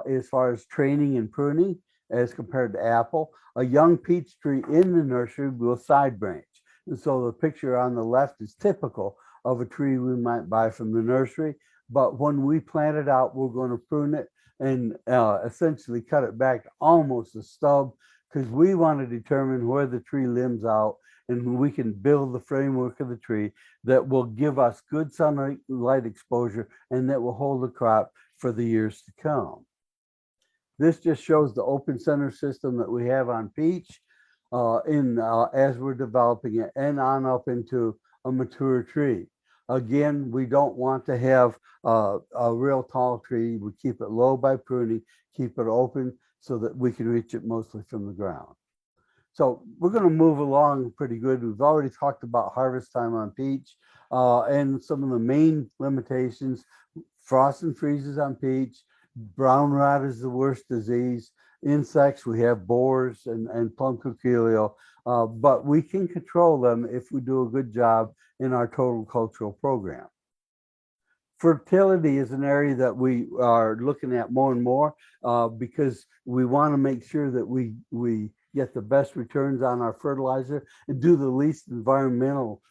as far as training and pruning as compared to apple. A young peach tree in the nursery will side branch. And so the picture on the left is typical of a tree we might buy from the nursery. But when we plant it out, we're going to prune it and essentially cut it back almost a stub, because we want to determine where the tree limbs out, and we can build the framework of the tree that will give us good sunlight exposure and that will hold the crop for the years to come. This just shows the open center system that we have on peach as we're developing it and on up into a mature tree. Again, we don't want to have a real tall tree. We keep it low by pruning, keep it open so that we can reach it mostly from the ground. So we're going to move along pretty good. We've already talked about harvest time on peach and some of the main limitations. Frost and freezes on peach. Brown rot is the worst disease. insects, we have borers and plum cuculio, but we can control them if we do a good job in our total cultural program. Fertility is an area that we are looking at more and more because we want to make sure that we get the best returns on our fertilizer and do the least environmental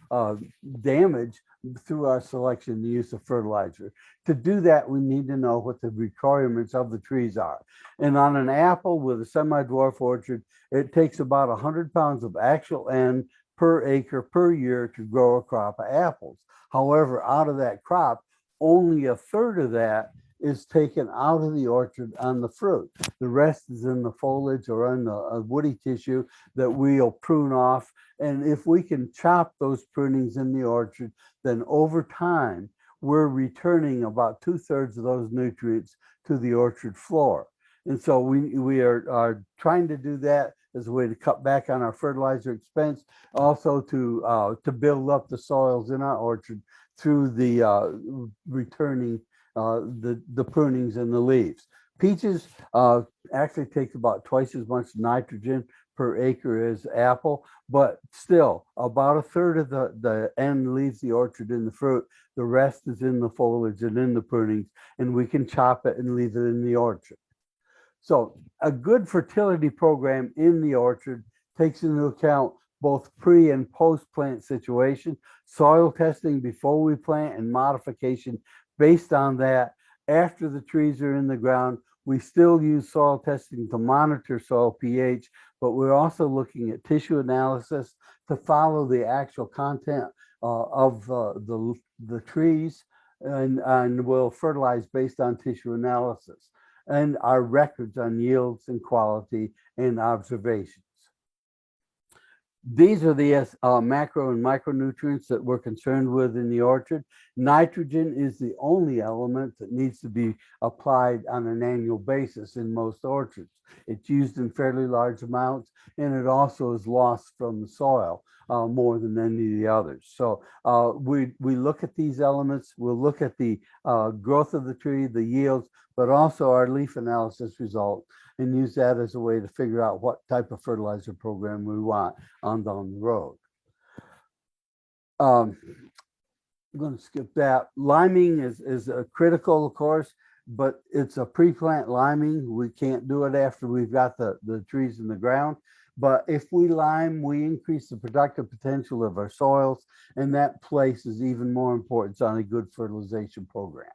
damage through our selection and use of fertilizer. To do that, we need to know what the requirements of the trees are. And on an apple with a semi-dwarf orchard, it takes about 100 pounds of actual N per acre per year to grow a crop of apples. However, out of that crop, only a third of that is taken out of the orchard on the fruit. The rest is in the foliage or in the woody tissue that we'll prune off. And if we can chop those prunings in the orchard, then over time, we're returning about 2/3 of those nutrients to the orchard floor. And so we are trying to do that as a way to cut back on our fertilizer expense, also to build up the soils in our orchard through the returning the prunings and the leaves. Peaches actually takes about twice as much nitrogen per acre as apple, but still about 1/3 of the N leaves the orchard in the fruit. The rest is in the foliage and in the prunings, and we can chop it and leave it in the orchard. So a good fertility program in the orchard takes into account both pre and post plant situation, soil testing before we plant, and modification based on that. After the trees are in the ground, we still use soil testing to monitor soil pH, but we're also looking at tissue analysis to follow the actual content of the trees, and we'll fertilize based on tissue analysis and our records on yields and quality and observations. These are the macro and micronutrients that we're concerned with in the orchard. Nitrogen is the only element that needs to be applied on an annual basis in most orchards. It's used in fairly large amounts, and it also is lost from the soil more than any of the others. So we look at these elements, we'll look at the growth of the tree, the yields, but also our leaf analysis result, and use that as a way to figure out what type of fertilizer program we want on down the road. I'm going to skip that. Liming is a critical, of course, but it's a pre-plant liming. We can't do it after we've got the trees in the ground. But if we lime, we increase the productive potential of our soils, and that places even more importance on a good fertilization program.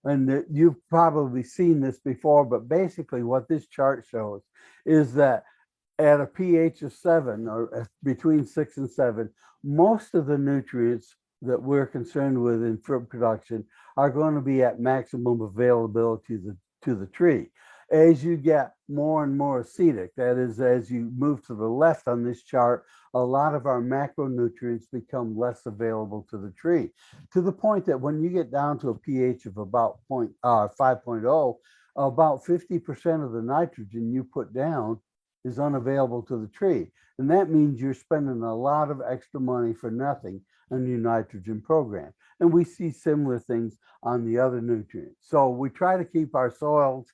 And you've probably seen this before, but basically what this chart shows is that at a pH of 7 or between 6 and 7, most of the nutrients that we're concerned with in fruit production are going to be at maximum availability to the tree. As you get more and more acetic, that is, as you move to the left on this chart, a lot of our macronutrients become less available to the tree, to the point that when you get down to a pH of about 5.0, about 50% of the nitrogen you put down is unavailable to the tree. And that means you're spending a lot of extra money for nothing on your nitrogen program. And we see similar things on the other nutrients. So we try to keep our soils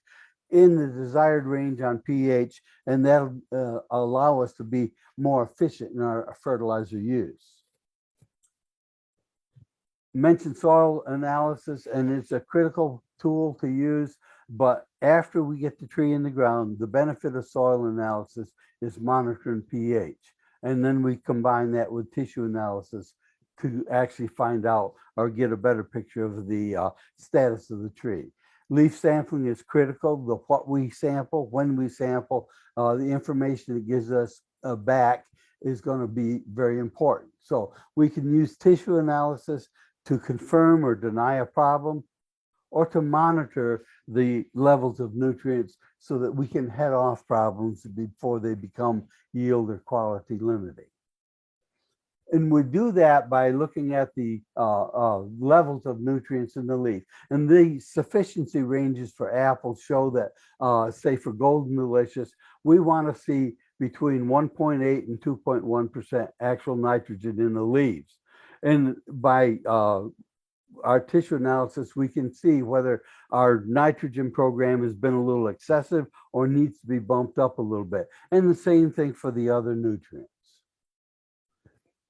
in the desired range on pH, and that'll allow us to be more efficient in our fertilizer use. Mentioned soil analysis, and it's a critical tool to use, but after we get the tree in the ground, the benefit of soil analysis is monitoring pH. And then we combine that with tissue analysis to actually find out or get a better picture of the status of the tree. Leaf sampling is critical. What we sample, when we sample, the information it gives us back is going to be very important. So we can use tissue analysis to confirm or deny a problem, or to monitor the levels of nutrients so that we can head off problems before they become yield or quality limiting. And we do that by looking at the levels of nutrients in the leaf. And the sufficiency ranges for apples show that, say for Golden Delicious, we want to see between 1.8 and 2.1% actual nitrogen in the leaves. And by our tissue analysis, we can see whether our nitrogen program has been a little excessive or needs to be bumped up a little bit. And the same thing for the other nutrients.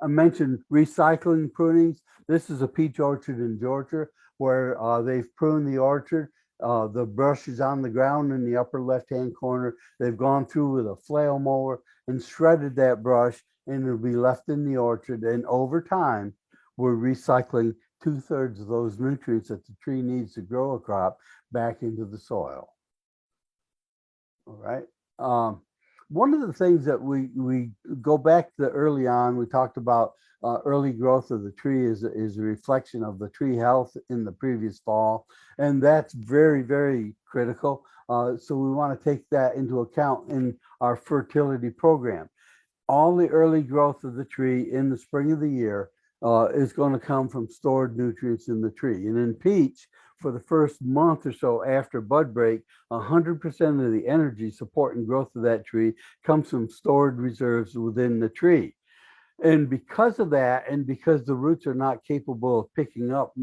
I mentioned recycling prunings. This is a peach orchard in Georgia where they've pruned the orchard. The brush is on the ground in the upper left-hand corner. They've gone through with a flail mower and shredded that brush, and it'll be left in the orchard. And over time, we're recycling 2/3 of those nutrients that the tree needs to grow a crop back into the soil. All right. One of the things that we go back to early on, we talked about early growth of the tree is a reflection of the tree health in the previous fall, and that's very, very critical. So we want to take that into account in our fertility program. All the early growth of the tree in the spring of the year is going to come from stored nutrients in the tree. And in peach, for the first month or so after bud break, 100% of the energy support and growth of that tree comes from stored reserves within the tree. And because of that, and because the roots are not capable of picking up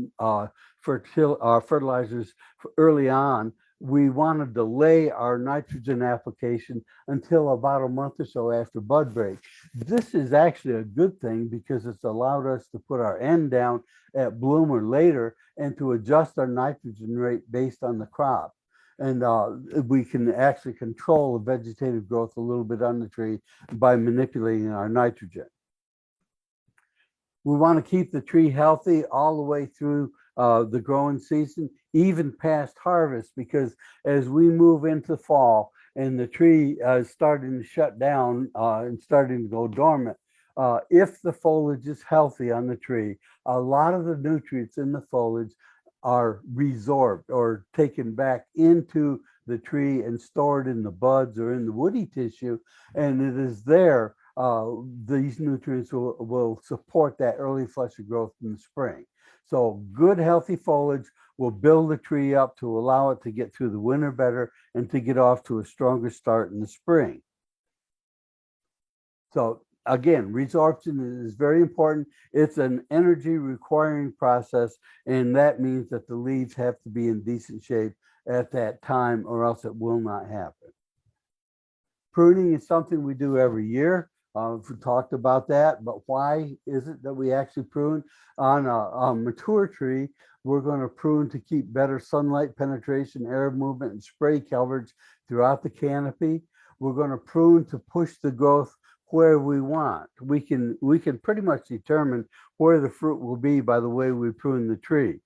fertilizers early on, we want to delay our nitrogen application until about a month or so after bud break. This is actually a good thing because it's allowed us to put our N down at bloom or later and to adjust our nitrogen rate based on the crop. And we can actually control the vegetative growth a little bit on the tree by manipulating our nitrogen. We want to keep the tree healthy all the way through the growing season, even past harvest, because as we move into fall and the tree is starting to shut down and starting to go dormant, if the foliage is healthy on the tree, a lot of the nutrients in the foliage are resorbed or taken back into the tree and stored in the buds or in the woody tissue, and it is there. These nutrients will support that early fleshy growth in the spring. So good healthy foliage will build the tree up to allow it to get through the winter better and to get off to a stronger start in the spring. So again, resorption is very important. It's an energy requiring process, and that means that the leaves have to be in decent shape at that time or else it will not happen. Pruning is something we do every year. We talked about that, but why is it that we actually prune? On a mature tree, we're going to prune to keep better sunlight penetration, air movement, and spray coverage throughout the canopy. We're going to prune to push the growth where we want. We can pretty much determine where the fruit will be by the way we prune the tree.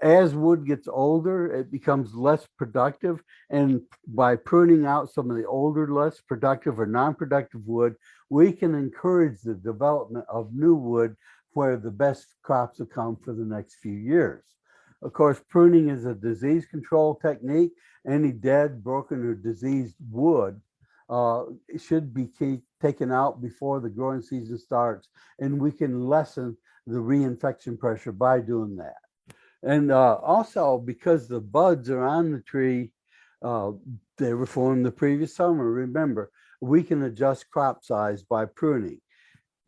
As wood gets older, it becomes less productive, and by pruning out some of the older, less productive or non-productive wood, we can encourage the development of new wood where the best crops will come for the next few years. Of course, pruning is a disease control technique. Any dead, broken, or diseased wood should be taken out before the growing season starts, and we can lessen the reinfection pressure by doing that. And also, because the buds are on the tree, they were formed the previous summer. Remember, we can adjust crop size by pruning.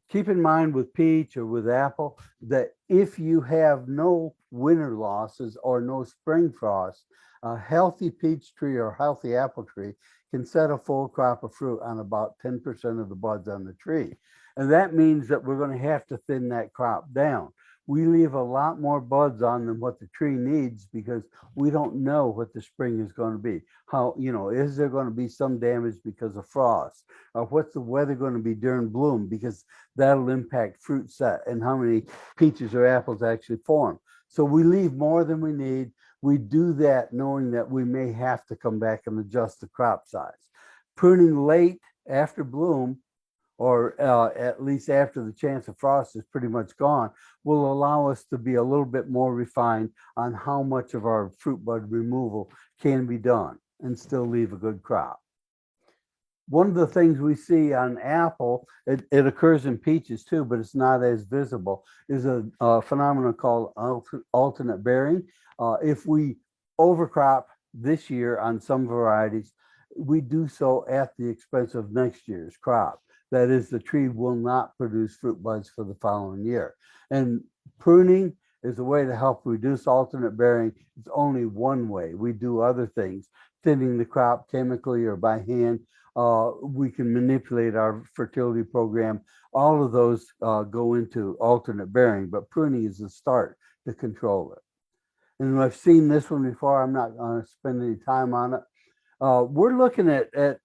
Keep in mind with peach or with apple that if you have no winter losses or no spring frost, a healthy peach tree or healthy apple tree can set a full crop of fruit on about 10% of the buds on the tree. And that means that we're going to have to thin that crop down. We leave a lot more buds on than what the tree needs because we don't know what the spring is going to be. How, is there going to be some damage because of frost? Or what's the weather going to be during bloom? Because that'll impact fruit set and how many peaches or apples actually form. So we leave more than we need. We do that knowing that we may have to come back and adjust the crop size. Pruning late after bloom, or at least after the chance of frost is pretty much gone, will allow us to be a little bit more refined on how much of our fruit bud removal can be done and still leave a good crop. One of the things we see on apple, it occurs in peaches too, but it's not as visible, is a phenomenon called alternate bearing. If we overcrop this year on some varieties, we do so at the expense of next year's crop. That is, the tree will not produce fruit buds for the following year. And pruning is a way to help reduce alternate bearing. It's only one way. We do other things, thinning the crop chemically or by hand. We can manipulate our fertility program. All of those go into alternate bearing, but pruning is the start to control it. And I've seen this one before. I'm not going to spend any time on it. We're looking at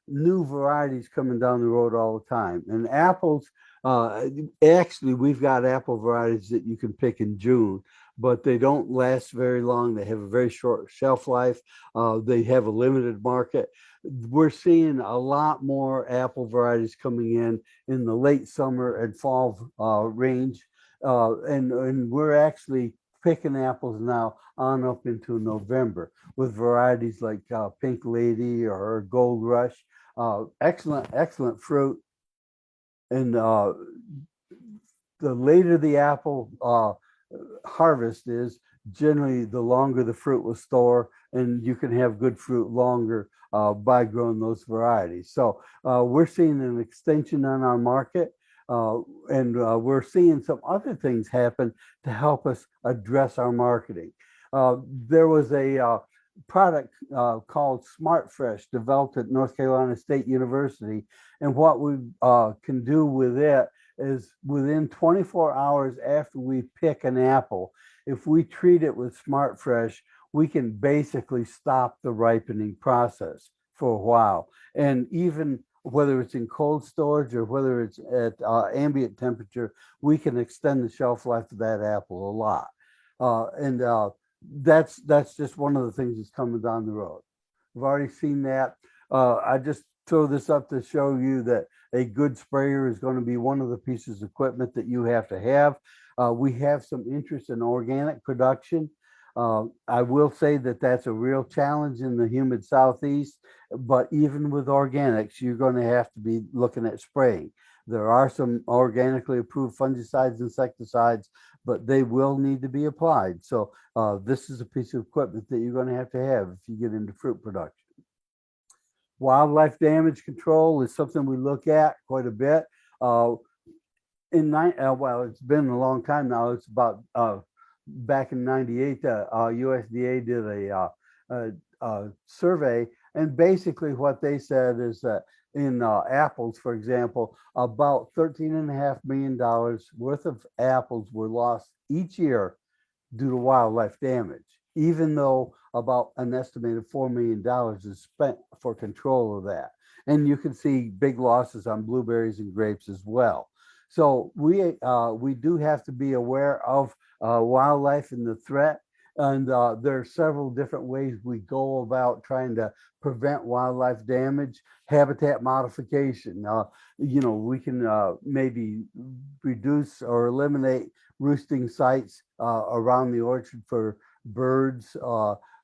new varieties coming down the road all the time. And apples, actually, we've got apple varieties that you can pick in June, but they don't last very long. They have a very short shelf life. They have a limited market. We're seeing a lot more apple varieties coming in the late summer and fall range. And we're actually picking apples now on up into November with varieties like Pink Lady or Gold Rush. Excellent fruit. And the later the apple harvest is, generally the longer the fruit will store, and you can have good fruit longer by growing those varieties. So we're seeing an extension on our market. And we're seeing some other things happen to help us address our marketing. There was a product called Smart Fresh developed at North Carolina State University. And what we can do with it is within 24 hours after we pick an apple, if we treat it with Smart Fresh, we can basically stop the ripening process for a while. And even whether it's in cold storage or whether it's at ambient temperature, we can extend the shelf life of that apple a lot. And that's just one of the things that's coming down the road. We've already seen that. I just throw this up to show you that a good sprayer is going to be one of the pieces of equipment that you have to have. We have some interest in organic production. I will say that that's a real challenge in the humid Southeast, but even with organics, you're going to have to be looking at spraying. There are some organically approved fungicides, insecticides, but they will need to be applied. So this is a piece of equipment that you're going to have if you get into fruit production. Wildlife damage control is something we look at quite a bit. Well, it's been a long time now. It's about back in '98, USDA did a survey, and basically what they said is that in apples, for example, about $13.5 million worth of apples were lost each year due to wildlife damage, even though about an estimated $4 million is spent for control of that. And you can see big losses on blueberries and grapes as well. So we do have to be aware of wildlife and the threat. And there are several different ways we go about trying to prevent wildlife damage. Habitat modification. We can maybe reduce or eliminate roosting sites around the orchard for birds.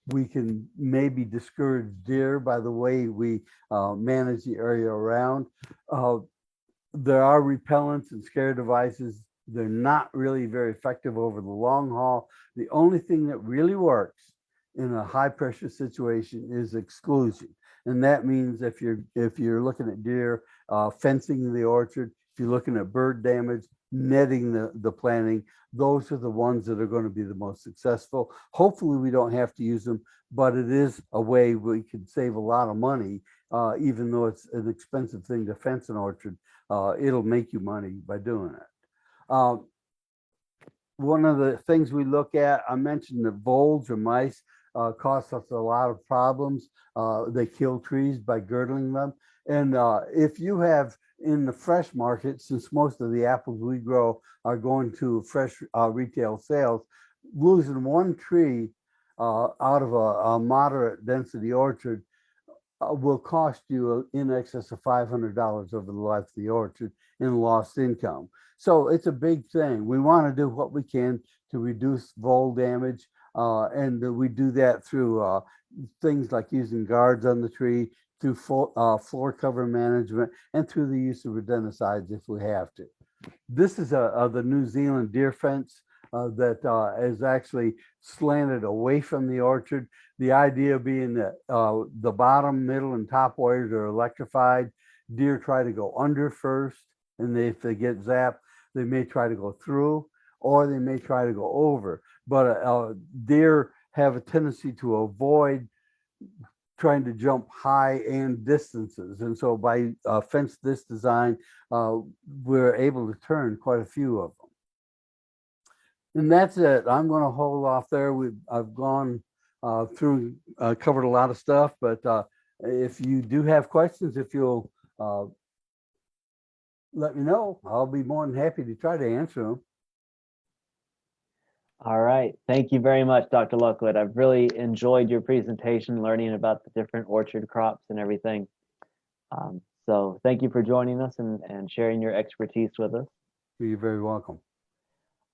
We can maybe discourage deer by the way we manage the area around. There are repellents and scare devices. They're not really very effective over the long haul. The only thing that really works in a high pressure situation is exclusion. And that means if you're looking at deer, fencing the orchard, if you're looking at bird damage, netting the planting, those are the ones that are going to be the most successful. Hopefully we don't have to use them, but it is a way we can save a lot of money, even though it's an expensive thing to fence an orchard. It'll make you money by doing it. One of the things we look at, I mentioned that voles or mice cause us a lot of problems. They kill trees by girdling them. And if you have in the fresh market, since most of the apples we grow are going to fresh retail sales, losing one tree out of a moderate density orchard will cost you in excess of $500 over the life of the orchard in lost income. So it's a big thing. We want to do what we can to reduce vole damage, and we do that through things like using guards on the tree, through floor cover management, and through the use of rodenticides if we have to. This is the New Zealand deer fence that is actually slanted away from the orchard. The idea being that the bottom, middle, and top wires are electrified. Deer try to go under first, and if they get zapped, they may try to go through. or they may try to go over. But deer have a tendency to avoid trying to jump high and distances. And so by fence this design, we're able to turn quite a few of them. And that's it. I'm going to hold off there. I've gone through, covered a lot of stuff, but if you do have questions, if you'll let me know, I'll be more than happy to try to answer them. All right. Thank you very much, Dr. Lockwood. I've really enjoyed your presentation, learning about the different orchard crops and everything. So thank you for joining us and sharing your expertise with us. You're very welcome.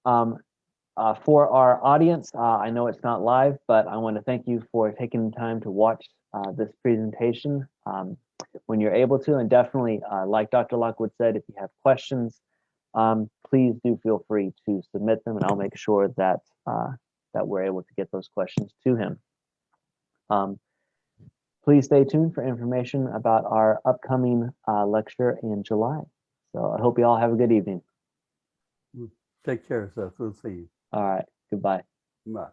For our audience, I know it's not live, but I want to thank you for taking the time to watch this presentation when you're able to. And definitely, like Dr. Lockwood said, if you have questions, please do feel free to submit them, and I'll make sure that that we're able to get those questions to him. Please stay tuned for information about our upcoming lecture in July. So I hope you all have a good evening. Take care, Seth. We'll see you. All right. Goodbye. Bye.